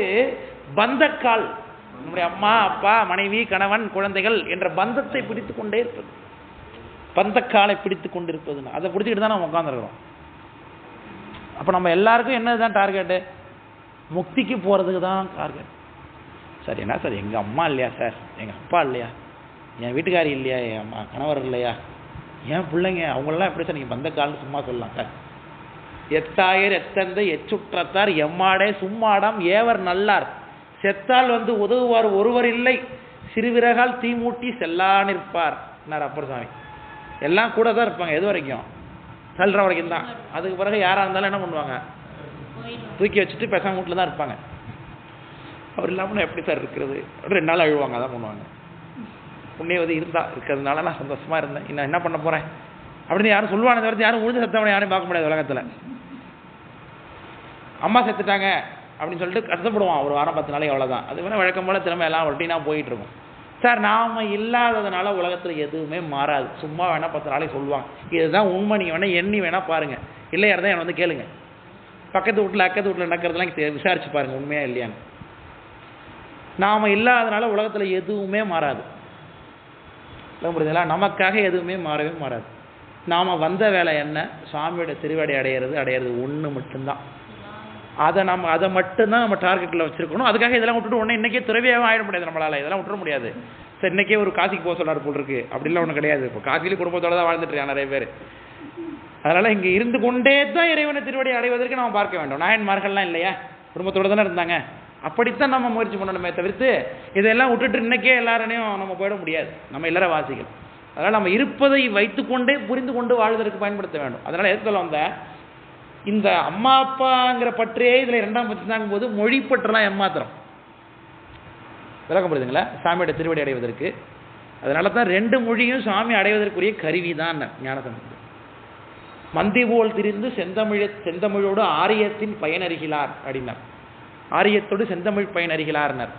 பந்தக்கால், நம்முடைய அம்மா அப்பா மனைவி கணவன் குழந்தைகள் என்ற பந்தத்தை பிடித்து கொண்டே இருப்பது, பந்தக்காலை பிடித்து கொண்டிருப்பது, அதை பிடிச்சிக்கிட்டு தான் நம்ம உட்காந்துருக்கிறோம். அப்போ நம்ம எல்லாருக்கும் என்னதுதான் டார்கெட்டு? முக்திக்கு போகிறதுக்கு தான் டார்கெட். சார் என்ன சார், எங்கள் அம்மா இல்லையா சார், எங்கள் அப்பா இல்லையா, என் வீட்டுக்காரி இல்லையா, என் அம்மா கணவர் இல்லையா, என் பிள்ளைங்க, அவங்களெல்லாம் எப்படி சார் நீங்கள் பந்தக்கால்னு சும்மா சொல்லலாம் சார்? எத்தாயர் எத்தந்தை எச்சுற்றத்தார் எம்மாடே சும்மாடாம் ஏவர் நல்லார் செத்தால் வந்து உதவுவார் ஒருவர் இல்லை சிறுவிறகால் தீமூட்டி செல்லா நிற்பார் அப்பர் சாமி. எல்லாம் கூட தான் இருப்பாங்க, எது வரைக்கும்? தள்ளுற வரைக்கும் தான். அதுக்கு பிறகு யாராக இருந்தாலும் என்ன பண்ணுவாங்க? தூக்கி வச்சுட்டு பேசாம வீட்டில் தான் இருப்பாங்க. அவர் இல்லாமல் எப்படி சார் இருக்கிறது? 2 நாள் அழுவாங்க, அதான் பண்ணுவாங்க. புண்ணியவதி இருக்கிறதுனால நான் சந்தோஷமா இருந்தேன், இன்னும் என்ன பண்ண போறேன் அப்படின்னு யாரும் சொல்லுவானே தவிர யாரும் உழுந்து செத்தவனை யாரும் பார்க்க முடியாது உலகத்தில். அம்மா செத்துட்டாங்க அப்படின்னு சொல்லிட்டு கஷ்டப்படுவான் ஒரு வாரம் 10 நாளைக்கு, அவ்வளோதான். அது வேணா வழக்கம் போல திரும்ப எல்லாம் ரொட்டீனாக போயிட்டு இருக்கும். சார் நாம இல்லாததுனால உலகத்தில் எதுவுமே மாறாது. சும்மா வேணா 10 நாளைக்கு சொல்லுவாங்க, இதுதான் உண்மை, நீங்கள் வேணா எண்ணி வேணா பாருங்க, இல்லையா தான் என்னை வந்து கேளுங்க. பக்கத்து வீட்டில் அக்கத்து வீட்டில் நடக்கிறதுலாம் விசாரிச்சு பாருங்க உண்மையா இல்லையான்னு. நாம இல்லாததுனால உலகத்தில் எதுவுமே மாறாது, புரியுதுங்களா? நமக்காக எதுவுமே மாறவே மாறாது. நாம வந்த வேலை என்ன? சுவாமியோட திருவடி அடையிறது ஒன்று மட்டும்தான். அதை மட்டும்தான் நம்ம டார்கெட்டில் வச்சிருக்கணும். அதுக்காக இதெல்லாம் விட்டுட்டு உடனே இன்னைக்கே துறவியாகவும் ஆயிட முடியாது நம்மளால, இதெல்லாம் விட்டுற முடியாது. சார் இன்னைக்கே ஒரு காசிக்கு போக சொன்னார் போல் இருக்கு, அப்படிலாம் ஒன்றும் கிடையாது. இப்போ காசியில குடும்பத்தோட தான் வாழ்ந்துட்டு இருக்காங்க நிறைய பேர். அதனால இங்க இருந்து கொண்டே தான் இறைவனை திருவடி அடைவதற்கு நம்ம பார்க்க வேண்டும். நாயன்மார்கள்லாம் இல்லையா, குடும்பத்தோட தானே இருந்தாங்க. அப்படித்தான் நம்ம முயற்சி பண்ணணுமே தவிர்த்து இதெல்லாம் விட்டுட்டு இன்னைக்கே எல்லாரையும் நம்ம போயிட முடியாது. நம்ம இல்லற வாசிகள். அதனால் நம்ம இருப்பதை வைத்துக்கொண்டே புரிந்து கொண்டு வாழ்வதற்கு பயன்படுத்த வேண்டும். அதனால் எதுக்கெல்லாம் வந்த இந்த அம்மா அப்பாங்கிற பற்றே இதில் 2ஆம் பட்சம் போது மொழி பற்றலாம் ஏமாத்திரம் விளக்கம் புரியுதுங்களா சாமியோட திருவடி அடைவதற்கு. அதனால தான் 2 மொழியும் சாமி அடைவதற்குரிய கருவி தான் ஞானசம்பந்தர். மந்தி போல் திரிந்து செந்தமிழோடு ஆரியத்தின் பயனறிகிறார் அப்படின்னார். ஆரியத்தோடு செந்தமிழ் பயனறிகிறார்னர்.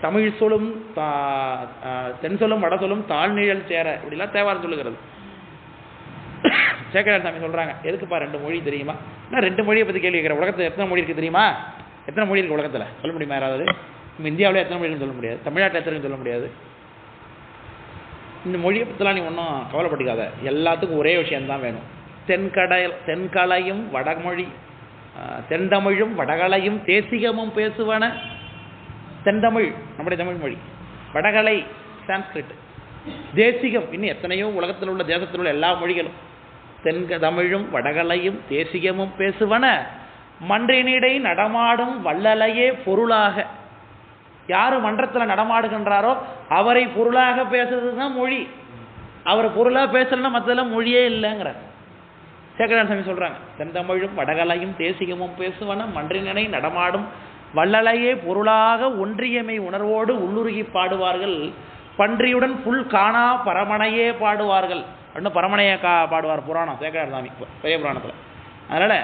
தமிழ் சொல்லும் தென் சொல்லும் வட சொல்லும் தாழ்நிழல் சேர இப்படிலாம் தேவாரம் சொல்லுகிறது. சேக்கரார் சாமி சொல்றாங்க, எதுக்குப்பா 2 மொழி தெரியுமா? நான் 2 மொழியை பற்றி கேள்வி கேட்குறேன். உலகத்தில் எத்தனை மொழி இருக்குது தெரியுமா? எத்தனை மொழி இருக்குது உலகத்தில் சொல்ல முடியுமா யாராவது? நம்ம இந்தியாவில் எத்தனை மொழின்னு சொல்ல முடியாது, தமிழ்நாட்டில் எத்தனை சொல்ல முடியாது. இந்த மொழியை பற்றிலாம் நீ ஒன்றும் கவலைப்பட்டுக்காத, எல்லாத்துக்கும் ஒரே விஷயம்தான் வேணும். தென்கலையும் வடமொழி தென்தமிழும் வடகலையும் தேசிகமும் பேசுவன. தென்தமிழ் நம்முடைய தமிழ் மொழி, வடகலை சான்ஸ்கிரிட், தேசிகம் இன்னும் எத்தனையோ உலகத்தில் உள்ள தேசத்தில் உள்ள எல்லா மொழிகளும். தென்தமிழும் வடகலையும் தேசிகமும் பேசுவன மன்றினிடை நடமாடும் வள்ளலையே பொருளாக. யாரு மன்றத்தில் நடமாடுகின்றாரோ அவரை பொருளாக பேசுறது தான் மொழி. அவர் பொருளாக பேசலன்னா மற்றதெல்லாம் மொழியே இல்லைங்கிறார் சேக்கரார் சாமி சொல்றாங்க. தென்தமிழும் வடகலையும் தேசிகமும் பேசுவன மன்றினிடை நடமாடும் வள்ளலையே பொருளாக ஒன்றியமை உணர்வோடு உள்ளுருகி பாடுவார்கள். பன்றியுடன் புல் காணா பரமனையே பாடுவார்கள் அப்படின்னு பரமனையை பாடுவார் புராணம் சேக்கரார் சாமி பெரிய புராணத்தில். அதனால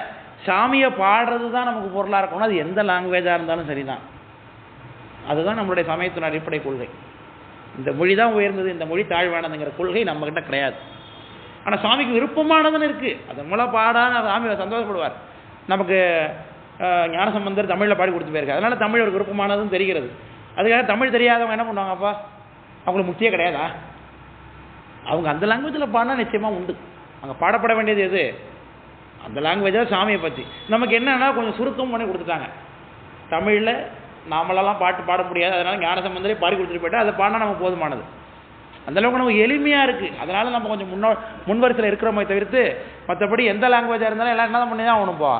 சாமியை பாடுறது தான் நமக்கு பொருளாக இருக்கணும். அது எந்த லாங்குவேஜாக இருந்தாலும் சரிதான். அதுதான் நம்மளுடைய சமயத்தின் அடிப்படை கொள்கை. இந்த மொழி தான் உயர்ந்தது, இந்த மொழி தாழ்வானதுங்கிற கொள்கை நம்மகிட்ட கிடையாது. ஆனால் சாமிக்கு விருப்பமானதுன்னு இருக்கு, அதன் மூலம் பாடான சாமி சந்தோஷப்படுவார். நமக்கு ஞானசம்பந்தர் தமிழில் பாடி கொடுத்து போயிருக்காரு, அதனால தமிழ் ஒரு விருப்பமானதுன்னு தெரிகிறது. அதுக்காக தமிழ் தெரியாதவங்க என்ன பண்ணுவாங்கப்பா, அவங்களுக்கு முக்கியே கிடையாதா? அவங்க அந்த லாங்குவேஜில் பாடினா நிச்சயமாக உண்டு. அங்கே பாடப்பட வேண்டியது எது? அந்த லாங்குவேஜில் சாமியை பற்றி. நமக்கு என்னன்னா கொஞ்சம் சுருக்கம் பண்ணி கொடுத்துட்டாங்க. தமிழில் நாமளெல்லாம் பாட்டு பாட முடியாது, அதனால ஞானசம்பந்தரே பாடி கொடுத்துட்டு போயிட்டா அதை பாடினா நமக்கு போதுமானது. அந்தளவுக்கு நமக்கு எளிமையாக இருக்குது. அதனால் நம்ம கொஞ்சம் முன்வரிசையில் இருக்கிறோமே தவிர்த்து மற்றபடி எந்த லாங்குவேஜாக இருந்தாலும் எல்லாம் என்ன தான் பண்ணி தான் ஆகணும்ப்பா,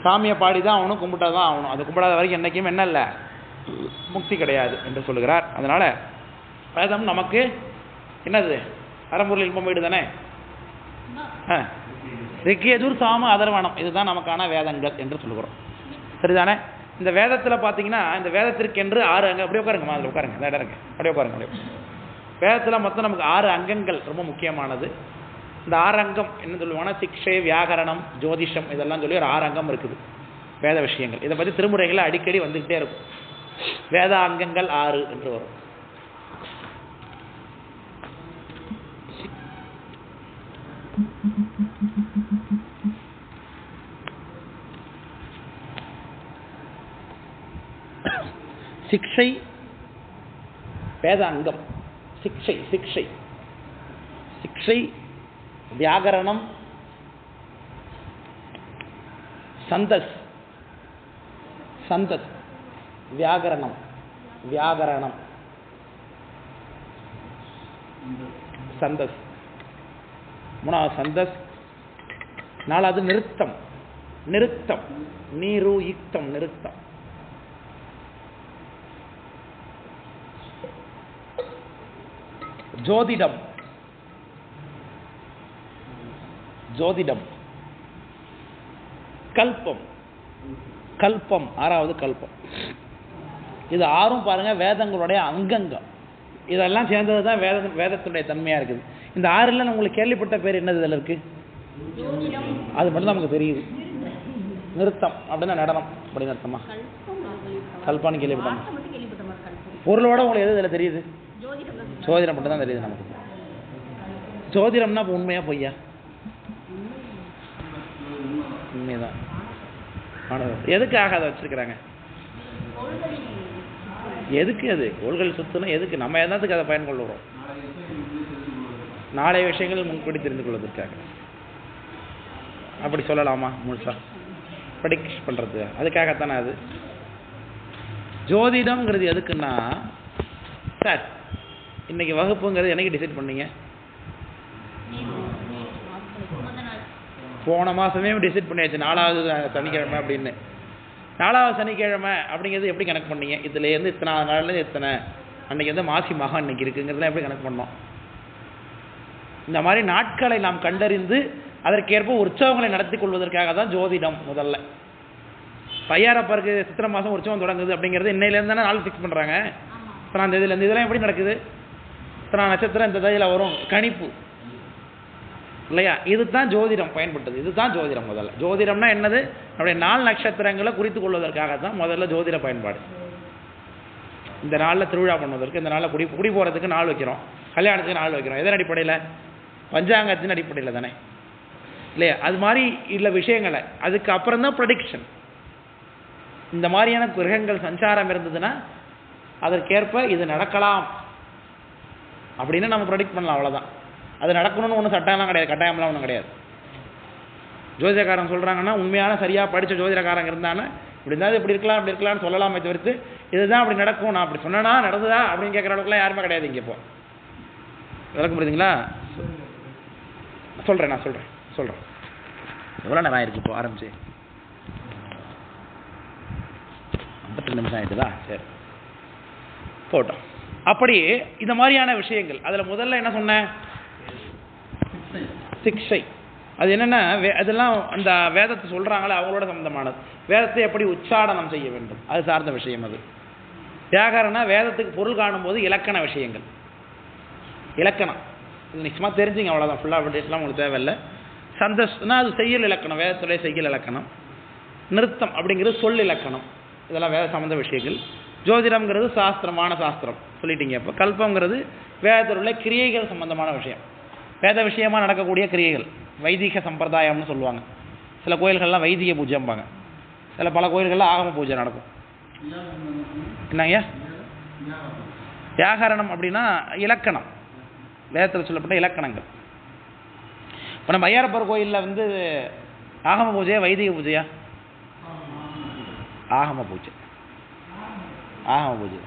சாமியை பாடி தான் ஆகணும், கும்பிட்டா தான் ஆகணும். அது கும்பிடாத வரைக்கும் என்றைக்கும் என்ன இல்லை, முக்தி கிடையாது என்று சொல்லுகிறார். அதனால் வேதம் நமக்கு என்னது, அறம்பொருள் இன்பம் வீடு தானே. ரிக்கேஜூர் சாம அதர்வனம் இதுதான் நமக்கான வேதங்கள் என்று சொல்லுகிறோம், சரிதானே? இந்த வேதத்தில் பார்த்தீங்கன்னா இந்த வேதத்திற்கென்று 6 அங்கம். அப்படியே உட்காருங்கம்மா, அதில் உட்காருங்க, இந்த இடம் இருக்கு, அப்படியே உட்காருங்க. அப்படியே வேதத்தில் மொத்தம் நமக்கு 6 அங்கங்கள் ரொம்ப முக்கியமானது. இந்த 6 அங்கம் என்ன சொல்லுவாங்கன்னா சிக்ஷை, வியாகரணம், ஜோதிஷம் இதெல்லாம் சொல்லி ஒரு 6 அங்கம் இருக்குது வேத விஷயங்கள். இதை பற்றி திருமுறைகளை அடிக்கடி வந்துக்கிட்டே இருக்கும். வேத அங்கங்கள் 6 என்று வரும். சிக்ஷை வேதாங்கம். சிக்ஷை சிக்ஷை சிக்ஷை வியாகரணம், சந்தஸ் சந்தஸ் வியாகரணம் வியாகரணம் சந்தஸ். மூணாவது சந்தஸ். நாலாவது நிறுத்தம் நிறுத்தம் நீரு யுக்தம் நிறுத்தம். ஜோதிடம் ஜோதிடம். கல்பம் கல்பம் ஆறாவது கல்பம். இது ஆறும் பாருங்க வேதங்களுடைய அங்கங்கள். இதெல்லாம் சேர்ந்தது தான் வேதத்துடைய தன்மையா இருக்குது. இந்த ஆறுல உங்களுக்கு கேள்விப்பட்ட பேர் என்னது இதில் இருக்கு? அது மட்டும் நமக்கு தெரியுது. நிறுத்தம் அப்படின்னா நடனம் அப்படின்னு அர்த்தமா? கல்பான்னு கேள்விப்பட்டோம். பொருளோட உங்களுக்கு எது இதில் தெரியுது? ஜோதிடம் மட்டும் தான் தெரியுது நமக்கு. ஜோதிடம்னா உண்மையா பொய்யா? உண்மைதான். எதுக்காக அதை வச்சிருக்கிறாங்க? எதுக்கு அது கோள்கள் சுத்துனா எதுக்கு? நம்ம என்னத்துக்கு அதை பயன்கொள்ளுறோம்? நாளைய விஷயங்கள் முன்கூட்டி தெரிந்து கொள்வதற்காக. அப்படி சொல்லலாமா? முழுசா ப்ரெடிக்ட் பண்றது அதுக்காகத்தானே. அது ஜோதிடம்ங்கிறது எதுக்குன்னா, சார் இன்னைக்கு வகுப்புங்கிறது என்னைக்கு டிசைட் பண்ணீங்க? போன மாசமே டிசைட் பண்ணியாச்சு, 4வது சனிக்கிழமை அப்படின்னு. 4வது சனிக்கிழமை அப்படிங்கிறது எப்படி கணக்கு பண்ணீங்க? இதுல இருந்து இத்தனை நாள்ல இத்தனை அன்னைக்கு வந்து மாசி மகம் இன்னைக்கு இருக்குங்கிறத எப்படி கணக்கு பண்ணோம்? இந்த மாதிரி நாட்களை நாம் கண்டறிந்து அதற்கேற்ப உற்சவங்களை நடத்தி கொள்வதற்காக தான் ஜோதிடம். முதல்ல பையாரப்பருக்கு சித்திரை மாதம் உற்சவம் தொடங்குது அப்படிங்கிறது இன்னையிலேருந்து தானே நாள் ஃபிக்ஸ் பண்ணுறாங்க. இத்தனாம் தேதியிலேருந்து. இதெல்லாம் எப்படி நடக்குது? இத்தனை நட்சத்திரம் இந்த தேதியில் வரும் கணிப்பு இல்லையா? இதுதான் ஜோதிடம் பயன்பட்டது. இதுதான் ஜோதிடம். முதல்ல ஜோதிடம்னா என்னது? நம்முடைய 4 நட்சத்திரங்களை குறித்து கொள்வதற்காக தான் முதல்ல ஜோதிட பயன்பாடு. இந்த நாளில் திருவிழா பண்ணுவதற்கு, இந்த நாளில் குடி போகிறதுக்கு நாள் வைக்கிறோம், கல்யாணத்துக்கு நாள் வைக்கிறோம். எதன் அடிப்படையில்? பஞ்சாங்கத்தின் அடிப்படையில் தானே இல்லையா? அது மாதிரி உள்ள விஷயங்களை அதுக்கு அப்புறம் தான் ப்ரெடிக்ஷன். இந்த மாதிரியான கிரகங்கள் சஞ்சாரம் இருந்ததுன்னா அதற்கேற்ப இது நடக்கலாம் அப்படின்னு நம்ம ப்ரெடிக்ட் பண்ணலாம். அவ்வளோதான். அது நடக்கணும்னு ஒன்றும் சட்டம்லாம் கிடையாது, கட்டாயம்லாம் ஒன்றும் கிடையாது. ஜோதிடக்காரன் சொல்கிறாங்கன்னா உண்மையான சரியாக படித்த ஜோதிடக்காரங்க இருந்தாங்கன்னா இப்படி இருந்தால் இப்படி இருக்கலாம் அப்படி இருக்கலாம்னு சொல்லலாமே தவிர்த்து இதுதான் அப்படி நடக்கும் நான் அப்படி சொன்னேன்னா நடந்ததா அப்படின்னு கேட்குற அளவுக்குலாம் யாருமே கிடையாது இங்கே. இப்போ விளக்க முடியுதுங்களா? சொல்கிறேன், நான் சொல்கிறேன். எவ்வளோ நேரம் ஆயிருக்கு இப்போ ஆரம்பிச்சு? 52 நிமிஷம் ஆயிடுதா? சரி போட்டோம். அப்படி இந்த மாதிரியான விஷயங்கள். அதில் முதல்ல என்ன சொன்னேன்? சிக்ஷை. அது என்னென்னா அதெல்லாம் அந்த வேதத்தை சொல்கிறாங்களே அவங்களோட சம்பந்தமானது. வேதத்தை எப்படி உச்சாடனம் செய்ய வேண்டும் அது சார்ந்த விஷயம். அது வியாகரண வேதத்துக்கு பொருள் காணும்போது இலக்கண விஷயங்கள். இலக்கணம் இது நிச்சயமாக தெரிஞ்சுங்க, அவ்வளோதான். ஃபுல்லாக அப்படிலாம் உங்களுக்கு தேவையில்லை. சந்தஸ்னா அது செய்யல் இலக்கணம், வேதத்துடைய செய்யல் இலக்கணம். நிறுத்தம் அப்படிங்கிறது சொல் இலக்கணம். இதெல்லாம் வேத சம்பந்த விஷயங்கள். ஜோதிடம்ங்கிறது சாஸ்திரமான சாஸ்திரம் சொல்லிட்டீங்க. இப்போ கல்பங்கிறது வேதத்தில் உள்ள கிரியைகள் சம்பந்தமான விஷயம். வேத விஷயமாக நடக்கக்கூடிய கிரியைகள் வைதிக சம்பிரதாயம்னு சொல்லுவாங்க. சில கோயில்கள்லாம் வைதிக பூஜைம்பாங்க, பல கோயில்களில் ஆகம பூஜை நடக்கும். என்னங்க வியாகரணம் அப்படின்னா இலக்கணம், வேதத்தில் சொல்லப்பட்ட இலக்கணங்கள். இப்போ நம்ம ஐயாரப்பர் கோயிலில் வந்து ஆகம பூஜையா வைதிக பூஜையா? ஆகம பூஜை. ஆகம பூஜை.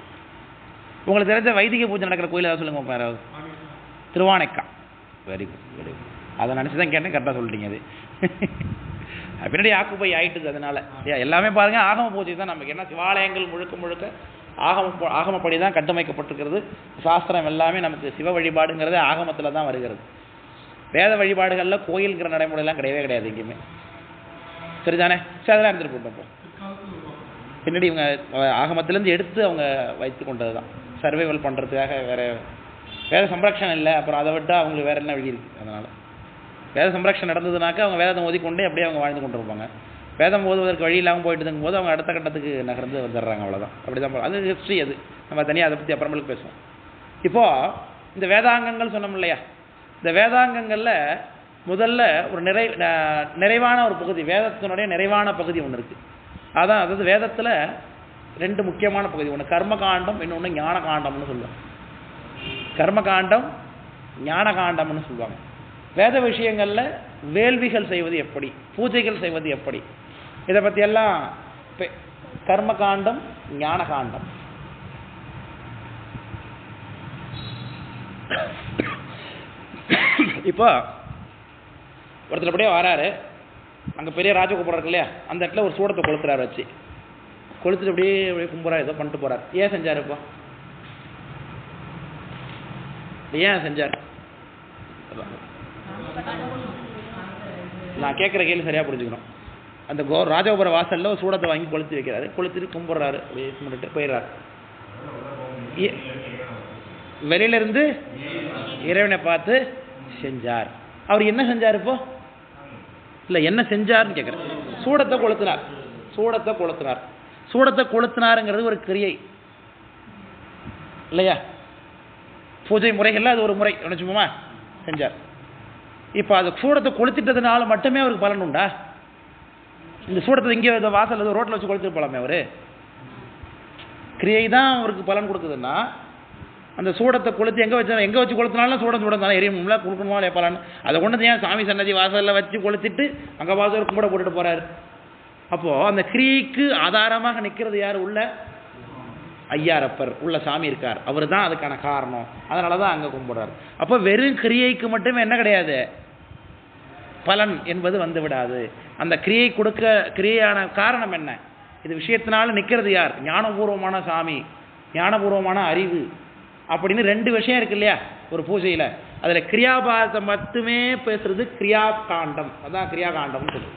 உங்களுக்கு தெரிஞ்ச வைதிக பூஜை நடக்கிற கோயில் ஏதாவது சொல்லுங்க யாராவது? Thiruvanaikka. Very good, very good. அதை நினச்சி தான் கேட்டேன், கரெக்டாக சொல்லிட்டீங்க. அது பின்னாடி ஆக்குப்பை ஆயிட்டுது. அதனால எல்லாமே பாருங்க ஆகம பூஜை தான். நமக்கு என்ன சிவாலயங்கள் முழுக்க ஆகமப்படி தான் கட்டமைக்கப்பட்டிருக்கிறது. சாஸ்திரம் எல்லாமே நமக்கு சிவ வழிபாடுங்கிறது ஆகமத்தில் தான் வருகிறது. வேத வழிபாடுகளில் கோயில்ங்கிற நடைமுறையெல்லாம் கிடையவே கிடையாது எங்கேயுமே. சரிதானே? சரி, அதெல்லாம் இருந்துட்டு போட்டோம். பின்னாடி இவங்க ஆகமத்திலேருந்து எடுத்து அவங்க வைத்து கொண்டது தான் சர்வைவல் பண்ணுறதுக்காக. வேத சம்ரக்ஷணம் இல்லை, அப்புறம் அதை விட்டால் அவங்களுக்கு வேறு என்ன வழி இருக்குது? அதனால் வேத சம்ரக்ஷணம் நடந்ததுனாக்கா அவங்க வேதத்தை ஓதிக்கொண்டே அப்படியே அவங்க வாழ்ந்து கொண்டு இருப்பாங்க. வேதம் ஓதுவதற்கு வழி இல்லாமல் போயிட்டு இருக்கும்போது அவங்க அடுத்த கட்டத்துக்கு நகர்ந்து வந்துடுறாங்க. அவ்வளோதான். அப்படி தான். அது ஹிஸ்ட்ரி. அது நம்ம தனியாக அதை பற்றி அப்புறமேலுக்கு பேசுவோம். இப்போது இந்த வேதாங்கங்கள் சொன்னோம் இல்லையா? இந்த வேதாங்கங்களில் முதல்ல ஒரு நிறைவான ஒரு பகுதி, வேதத்தினுடைய நிறைவான பகுதி ஒன்று இருக்குது. அதான், அதாவது வேதத்தில் ரெண்டு முக்கியமான பகுதி. ஒன்று கர்மகாண்டம், இன்னொன்று ஞான காண்டம்னு சொல்லுவாங்க. கர்மகாண்டம், ஞான காண்டம்னு சொல்லுவாங்க. வேத விஷயங்களில் வேள்விகள் செய்வது எப்படி, பூஜைகள் செய்வது எப்படி, இதை பற்றியெல்லாம் கர்மகாண்டம், ஞான காண்டம். இப்போ ஒருத்தர் அப்படியே வராரு, அங்கே பெரிய ராஜகோபுரம் இருக்கு இல்லையா, அந்த இடத்துல ஒரு சூடத்தை கொளுத்துறாரு, வச்சு கொளுத்துட்டு அப்படியே அப்படியே கும்புறாரு, ஏதோ பண்ணிட்டு போறாரு. ஏன் செஞ்சார்? இப்போ ஏன் செஞ்சார்? நான் கேட்குற கேள்வி சரியா புரிஞ்சுக்கணும். அந்த ராஜகோபுர வாசல்ல ஒரு சூடத்தை வாங்கி கொளுத்தி வைக்கிறாரு, கொளுத்திட்டு கும்பிடுறாரு, அப்படியே கும்பிட்டு போயிடுறாரு. வெளியில இருந்து இறைவனை பார்த்து செஞ்சார். அவர் என்ன செஞ்சார்? இப்போ இல்ல என்ன செஞ்சார்னு கேட்கிறேன். சூடத்தை கொளுத்தினார். சூடத்தை கொளுத்தினார். சூடத்தை கொளுத்தினாருங்கிறது ஒரு கிரியை இல்லையா? பூஜை முறைகள்ல அது ஒரு முறை நினைச்சுமா செஞ்சார். இப்போ அது சூடத்தை கொளுத்திட்டதுனால மட்டுமே அவருக்கு பலன் உண்டா? இந்த சூடத்தை இங்கே வாசல் ரோட்டில் வச்சு கொளுத்திட்டு போலாமே? அவரு கிரியை தான் அவருக்கு பலன் கொடுக்குதுன்னா, அந்த சூடத்தை கொளுத்தி எங்கே வச்சு கொளுத்தினாலும் சூடம் தானே எரியும்ல, கொடுக்கணுமா இல்லையா பலன்? அதை கொண்டு ஏன் சாமி சன்னதி வாசலில் வச்சு கொளுத்திட்டு அங்கே வாசல் கும்பிட போட்டுட்டு போறாரு? அப்போது அந்த கிரியைக்கு ஆதாரமாக நிற்கிறது யார்? உள்ள ஐயாரப்பர், உள்ள சாமி இருக்கார், அவர் தான் அதுக்கான காரணம். அதனால தான் அங்கே கும்பிடுறாரு. அப்போ வெறும் கிரியைக்கு மட்டுமே என்ன கிடையாது, பலன் என்பது வந்து விடாது. அந்த கிரியை கொடுக்க கிரியையான காரணம் என்ன? இது விஷயத்தினால நிற்கிறது யார்? ஞானபூர்வமான சாமி, ஞானபூர்வமான அறிவு அப்படின்னு ரெண்டு விஷயம் இருக்கு இல்லையா ஒரு பூஜையில். அதில் கிரியாபாதத்தை மட்டுமே பேசுறது கிரியா காண்டம். அதான் கிரியா காண்டம்னு சொல்லுது.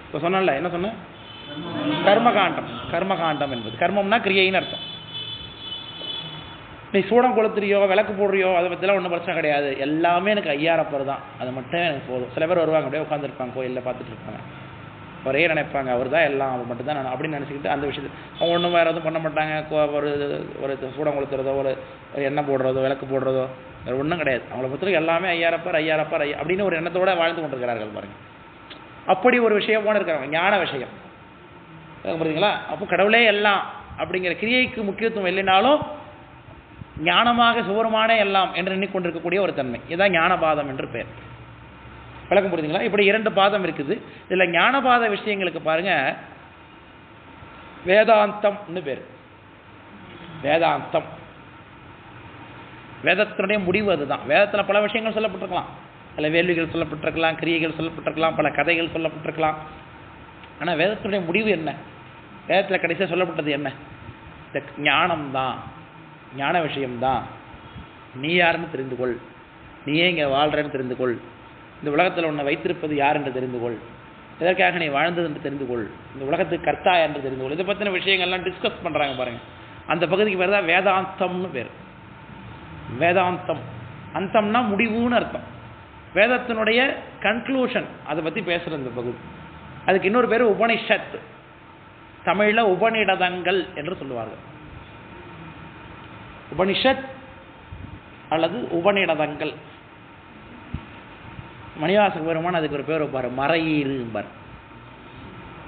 இப்போ சொன்னல என்ன சொன்ன? கர்மகாண்டம். கர்மகாண்டம் என்பது கர்மம்னா கிரியைன்னு அர்த்தம். நீ சூடம் கொளுத்துறியோ விளக்கு போடுறியோ அதை பற்றிலாம் ஒன்றும் பிரச்சனை கிடையாது. எல்லாமே எனக்கு ஐயாரப்பர் தான், அது மட்டும் எனக்கு போதும். சில பேர் வருவாங்க, அப்படியே உட்காந்துருப்பாங்க, கோயிலில் பார்த்துட்டு இருப்பாங்க, ஒரே நினைப்பாங்க அவர் தான் எல்லாம், அவர் மட்டும் தான் அப்படின்னு நினச்சிக்கிட்டு அந்த விஷயத்தை அவங்க ஒன்றும் வேறு எதுவும் பண்ண மாட்டாங்க. ஒரு சூடம் கொளுத்துறதோ, ஒரு எண்ணெய் போடுறதோ, விளக்கு போடுறதோ, வேறு ஒன்றும் கிடையாது. அவங்கள பொறுத்தவரைக்கும் எல்லாமே ஐயாரப்பர் ஐயாரப்பர் அப்படின்னு ஒரு எண்ணத்தோடு வாழ்ந்து கொண்டிருக்கிறார்கள் பாருங்கள். அப்படி ஒரு விஷயமான இருக்கிறாங்க, ஞான விஷயம் புரியுதுங்களா? அப்போ கடவுளே எல்லாம் அப்படிங்கிற கிரியைக்கு முக்கியத்துவம் இல்லைனாலும் ஞானமாக சுவரமான எல்லாம் என்று எண்ணிக்கொண்டிருக்கக்கூடிய ஒரு தன்மை, இதுதான் ஞானபாதம் என்று பெயர். விளக்கம் புரியுதுங்களா? இப்படி இரண்டு பாதம் இருக்குது. இதில் ஞானபாத விஷயங்களுக்கு பாருங்க, வேதாந்தம்னு பேர். வேதாந்தம் வேதத்தினுடைய முடிவு அதுதான். வேதத்தில் பல விஷயங்கள் சொல்லப்பட்டிருக்கலாம், பல வேள்விகள் சொல்லப்பட்டிருக்கலாம், கிரியைகள் சொல்லப்பட்டிருக்கலாம், பல கதைகள் சொல்லப்பட்டிருக்கலாம். ஆனால் வேதத்தினுடைய முடிவு என்ன? வேதத்தில் கடைசியாக சொல்லப்பட்டது என்ன? இந்த ஞானம்தான், ஞான விஷயம்தான். நீ யாருன்னு தெரிந்து கொள், நீயே இங்கே வாழ்கிறன்னு தெரிந்து கொள், இந்த உலகத்தில் உன்னை வைத்திருப்பது யார் என்று தெரிந்து கொள், எதற்காக நீ வாழ்ந்தது என்று தெரிந்து கொள், இந்த உலகத்துக்கு கர்த்தா என்று தெரிந்து கொள். இதை பற்றின விஷயங்கள்லாம் டிஸ்கஸ் பண்ணுறாங்க பாருங்கள். அந்த பகுதிக்கு பேர் தான் வேதாந்தம்னு பேர். வேதாந்தம், அந்தம்னா முடிவுன்னு அர்த்தம். வேதத்தினுடைய கன்க்ளூஷன் அதை பற்றி பேசுகிற இந்த பகுதி. அதுக்கு இன்னொரு பேர் உபனிஷத், தமிழில் உபநிடதங்கள் என்று சொல்லுவார்கள். உபனிஷத் அல்லது உபநிடதங்கள். மணிவாசக பெருமான் அதுக்கு ஒரு பேர் வைப்பார், மறையீறு என்பார்.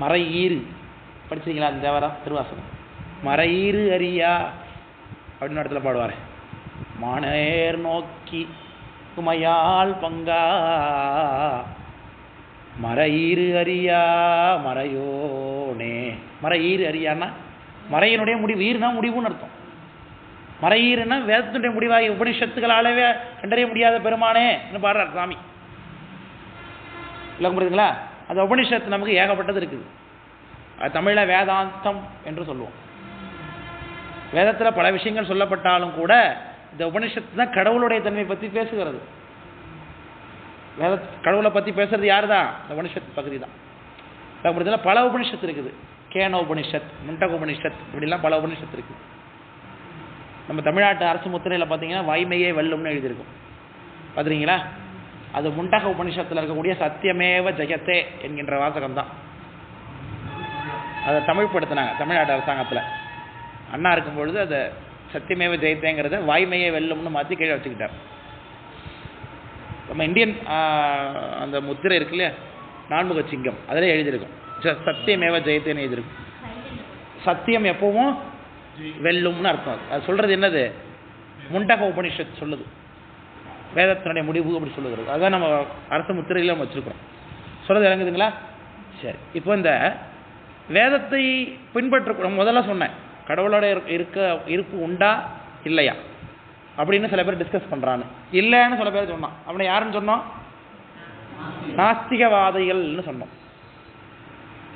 மறையீறு படிச்சிருக்கீங்களா? அந்த தேவரா திருவாசகம். மறையீறு அறியா அப்படின்னு இடத்துல பாடுவார். மானேர் நோக்கி குமையால் பங்கா மறையீறு அறியா மறையோனே. மறையீறு அறியான்னா மறையினுடைய முடிவு, ஈறுனா முடிவுன்னு அர்த்தம். மறையீறுனா வேதத்தினுடைய முடிவாகி உபனிஷத்துக்களாலவே கண்டறிய முடியாத பெருமானே என்று பாடுறார் சாமி. இல்லை புரியுதுங்களா? அந்த உபனிஷத்து நமக்கு ஏகப்பட்டது இருக்குது. அது தமிழில் வேதாந்தம் என்று சொல்லுவோம். வேதத்தில் பல விஷயங்கள் சொல்லப்பட்டாலும் கூட இந்த உபனிஷத்து தான் கடவுளுடைய தன்மை பற்றி பேசுகிறது. வேத கடவுளை பற்றி பேசுறது யார் தான்? இந்த உபனிஷத் பகுதி தான். புரியுதுங்களா? பல உபனிஷத்து இருக்குது. கேன உபனிஷத், முண்டக உபனிஷத், இப்படிலாம் பல உபனிஷத்து இருக்குது. நம்ம தமிழ்நாட்டு அரசு முத்திரையில் பார்த்தீங்கன்னா வாய்மையே வெல்லும்னு எழுதியிருக்கும், பார்த்துறீங்களா? அது முண்டக உபனிஷத்தில் இருக்கக்கூடிய சத்தியமேவ ஜெயத்தே என்கின்ற வாசகம் தான். அதை தமிழ்படுத்தினாங்க தமிழ்நாட்டு அரசாங்கத்தில். அண்ணா இருக்கும் பொழுது அதை சத்தியமேவ ஜெயத்தேங்கிறத வாய்மையே வெல்லும்னு மாற்றி கீழே வச்சுக்கிட்டார். நம்ம இந்தியன் அந்த முத்திரை இருக்கு இல்லையா, நான்முக சிங்கம், அதில் எழுதியிருக்கும் சத்தியமேவ ஜெயத்தேன்னு எழுதியிருக்கும். சத்தியம் எப்பவும் வெல்லும்னு அர்த்தம். அது சொல்றது என்னது? முண்டக உபனிஷத் சொல்லுது, வேதத்தினுடைய முடிவு அப்படி சொல்லுகிறது. அதான் நம்ம அரசு முத்திரையில் நம்ம வச்சிருக்கிறோம். சொல்றது இறங்குதுங்களா? சரி, இப்போ இந்த வேதத்தை பின்பற்ற முதல்ல சொன்னேன், கடவுளோட இருப்பு உண்டா இல்லையா அப்படின்னு சில பேர் டிஸ்கஸ் பண்றான்னு. இல்லைன்னு சில பேர் சொன்னான். அவனை யாருன்னு சொன்னோம்? நாஸ்திகவாதிகள்னு சொன்னோம்.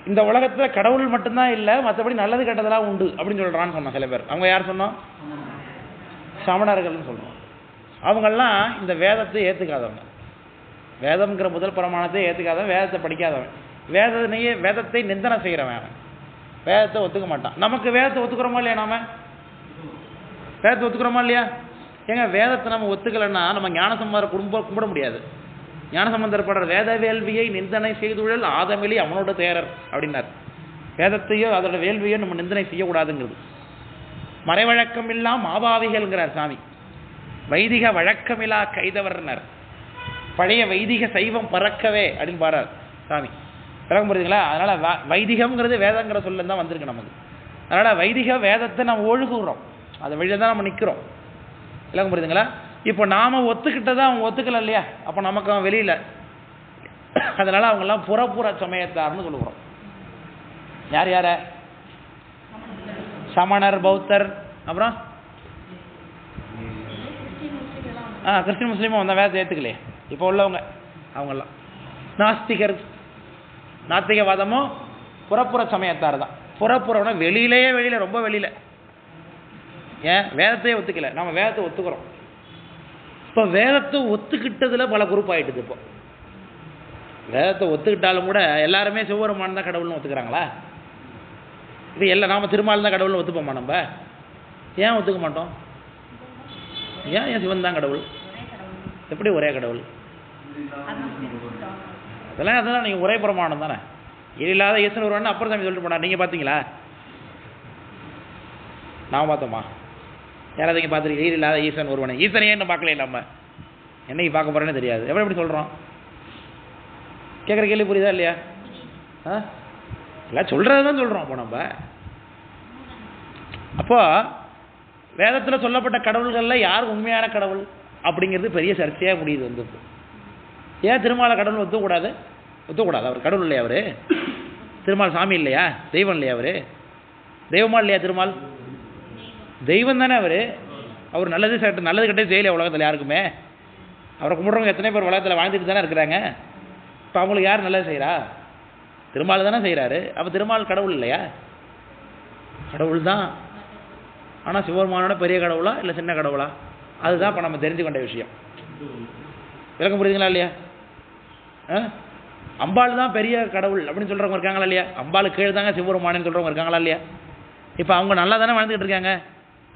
இந்த உலகத்துல கடவுள் மட்டும்தான் இல்லை, மற்றபடி நல்லது கெட்டதெல்லாம் உண்டு அப்படின்னு சொல்றான்னு சொன்னோம் சில பேர். அவங்க யார் சொன்னோம்? சமணர்கள்னு சொல்றோம். அவங்கெல்லாம் இந்த வேதத்தை ஏத்துக்காதவங்க, வேதம்ங்கிற முதல் பிரமாணத்தை ஏத்துக்காதவன், வேதத்தை படிக்காதவன், வேதத்தை நிந்தனை செய்யறவன், வேதத்தை ஒத்துக்க மாட்டான். நமக்கு வேதத்தை ஒத்துக்கிறோமா இல்லையா? நாம வேதத்தை ஒத்துக்கிறோமா இல்லையா? ஏங்க வேதத்தை நம்ம ஒத்துக்கலைன்னா நம்ம ஞானசம்பந்தரை கும்பிட முடியாது. ஞானசம்பந்தர் படுற வேத வேள்வியை நிந்தனை செய்துழல் ஆதமிலி அவனோட தேரர் அப்படின்னார். வேதத்தையோ அதோட வேள்வியோ நம்ம நிந்தனை செய்யக்கூடாதுங்கிறது. மறைவழக்கம் இல்லா மாபாவிகள்ங்கிறார் சாமி. வைதிக வழக்கமில்லா கைதவர்னர், பழைய வைதிக சைவம் பறக்கவே அப்படின்னு பாடுறார் சாமி. விளக்கம் புரியுதுங்களா? அதனால வைதிகம்ங்கிறது வேதங்கிற சொல்ல தான் வந்திருக்கு நமக்கு. அதனால வைதிக வேதத்தை நம்ம ஒழுகுறோம், அதை வழியில தான் நம்ம நிற்கிறோம். விளக்கம் புரியுதுங்களா? இப்போ நாம ஒத்துக்கிட்டதான் அவங்க ஒத்துக்கல இல்லையா? அப்போ நமக்கு அவன் வெளியில. அதனால அவங்கெல்லாம் புறப்புற சமயத்தார்னு சொல்லுகிறோம். யார் யார? சமணர், பௌத்தர், அப்புறம் கிறிஸ்டின் முஸ்லீமும் வந்த வேதத்தை ஏற்றுக்கலையே இப்போ உள்ளவங்க. அவங்கெல்லாம் நாஸ்திகர். நாத்திகவாதமும் புறப்புற சமயத்தார் தான். புறப்புறம்னா வெளியில ரொம்ப வெளியில. ஏன் வேதத்தையே ஒத்துக்கல, நம்ம வேதத்தை ஒத்துக்கிறோம். இப்போ வேதத்தை ஒத்துக்கிட்டதுல பல குரூப் ஆயிட்டுது. இப்போ வேதத்தை ஒத்துக்கிட்டாலும் கூட எல்லாருமே சிவபெருமான் தான் கடவுள்னு ஒத்துக்கிறாங்களா? இது எல்லாம் நாம திருமால் தான் கடவுள்னு ஒத்துப்போமா? நம்ம ஏன் ஒத்துக்க மாட்டோம்? ஏன் சிவன் தான் கடவுள்? எப்படி ஒரே கடவுள்? அதெல்லாம் நீங்க ஒரே பிரமாணம் தானே. இல்லாத ஈசன் ஒருவன் அப்புறம் சாமி சொல்லிட்டு போனார். நீங்க பாத்தீங்களா? நான் பார்த்தோமா? யாராவது இங்கே பார்த்துருக்கீங்க? இல்லாத ஈசன் ஒருவனை. ஈசனையே இன்னும் பார்க்கல, நம்ம என்னைக்கு பார்க்க போறேன்னு தெரியாது. எப்படி சொல்றோம்? கேட்குற கேள்வி புரியுதா இல்லையா? எல்லாம் சொல்றதுதான் சொல்றோம். அப்போ நம்ம அப்போ வேதத்துல சொல்லப்பட்ட கடவுள்கள்ல யார் உண்மையான கடவுள் அப்படிங்கிறது பெரிய சர்ச்சையா முடியுது. வந்து ஏன் திருமால கடவுள் ஒத்துக்கூடாது? அவர் கடவுள் இல்லையா? அவரு திருமால் சாமி இல்லையா? தெய்வம் இல்லையா? அவரு தெய்வமா இல்லையா? திருமால் தெய்வம் தானே. அவர் நல்லது கட்டே செய்யலையா உலகத்தில் யாருக்குமே? அவரை கும்பிட்றவங்க எத்தனை பேர் உலகத்தில் வாழ்ந்துட்டு தானே இருக்கிறாங்க. இப்போ அவங்களுக்கு யார் நல்லது செய்கிறா? திருமால் தானே செய்கிறாரு. அப்போ திருமால் கடவுள் இல்லையா? கடவுள் தான். ஆனால் சிவபெருமானோட பெரிய கடவுளா இல்லை சின்ன கடவுளா? அதுதான் இப்போ நம்ம தெரிஞ்சு கொண்ட விஷயம். விளக்கம் புரியுதுங்களா இல்லையா? அம்பாள் தான் பெரிய கடவுள் அப்படின்னு சொல்கிறவங்க இருக்காங்களா இல்லையா? அம்பாள் கீழே தாங்க சிவபெருமானன்னு சொல்கிறவங்க இருக்காங்களா இல்லையா? இப்போ அவங்க நல்லா தானே வாழ்ந்துக்கிட்டு இருக்காங்க.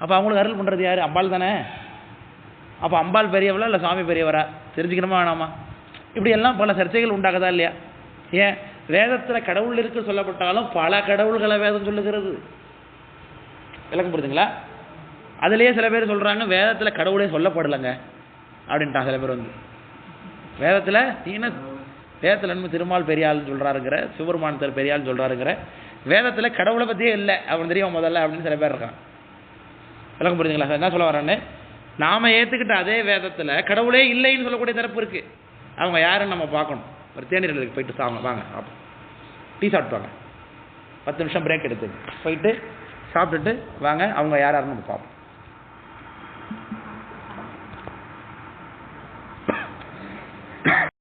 அப்போ அவங்களுக்கு அருள் பண்ணுறது யார்? அம்பாள் தானே. அப்போ அம்பாள் பெரியவளா இல்லை சாமி பெரியவரா? தெரிஞ்சுக்கணுமா வேணாமா? இப்படி எல்லாம் பல சர்ச்சைகள் உண்டாகுதா இல்லையா? ஏன் வேதத்தில் கடவுள் இருக்கு சொல்லப்பட்டாலும் பல கடவுள்களை வேதம் சொல்லுகிறது. விளக்கம் புரியுதுங்களா? அதுலேயே சில பேர் சொல்கிறாங்க வேதத்தில் கடவுளே சொல்லப்படலைங்க அப்படின்ட்டாங்க சில பேர். வந்து வேதத்தில் நீங்க வேதத்தில் என்ன திருமால் பெரியாள்னு சொல்கிறாருங்கிற, சிவபெருமான் பெரியாள்னு சொல்கிறாருங்கிற, வேதத்தில் கடவுளை பற்றியே இல்லை அப்படின்னு தெரியும் முதல்ல அப்படின்னு சில பேர் இருக்காங்க. விளக்கம் புரியுதுங்களா? என்ன சொல்ல வரேன்னு, நாம ஏற்றுக்கிட்ட அதே வேதத்தில் கடவுளே இல்லைன்னு சொல்லக்கூடிய தரப்பு இருக்கு. அவங்க யாருன்னு நம்ம பார்க்கணும். ஒரு தேநீர்களுக்கு போயிட்டு வாங்க டீ சாப்பிட்டு வாங்க, 10 நிமிஷம் பிரேக் எடுத்து போயிட்டு சாப்பிட்டுட்டு வாங்க, அவங்க யாருன்னு நம்ம பார்ப்போம்.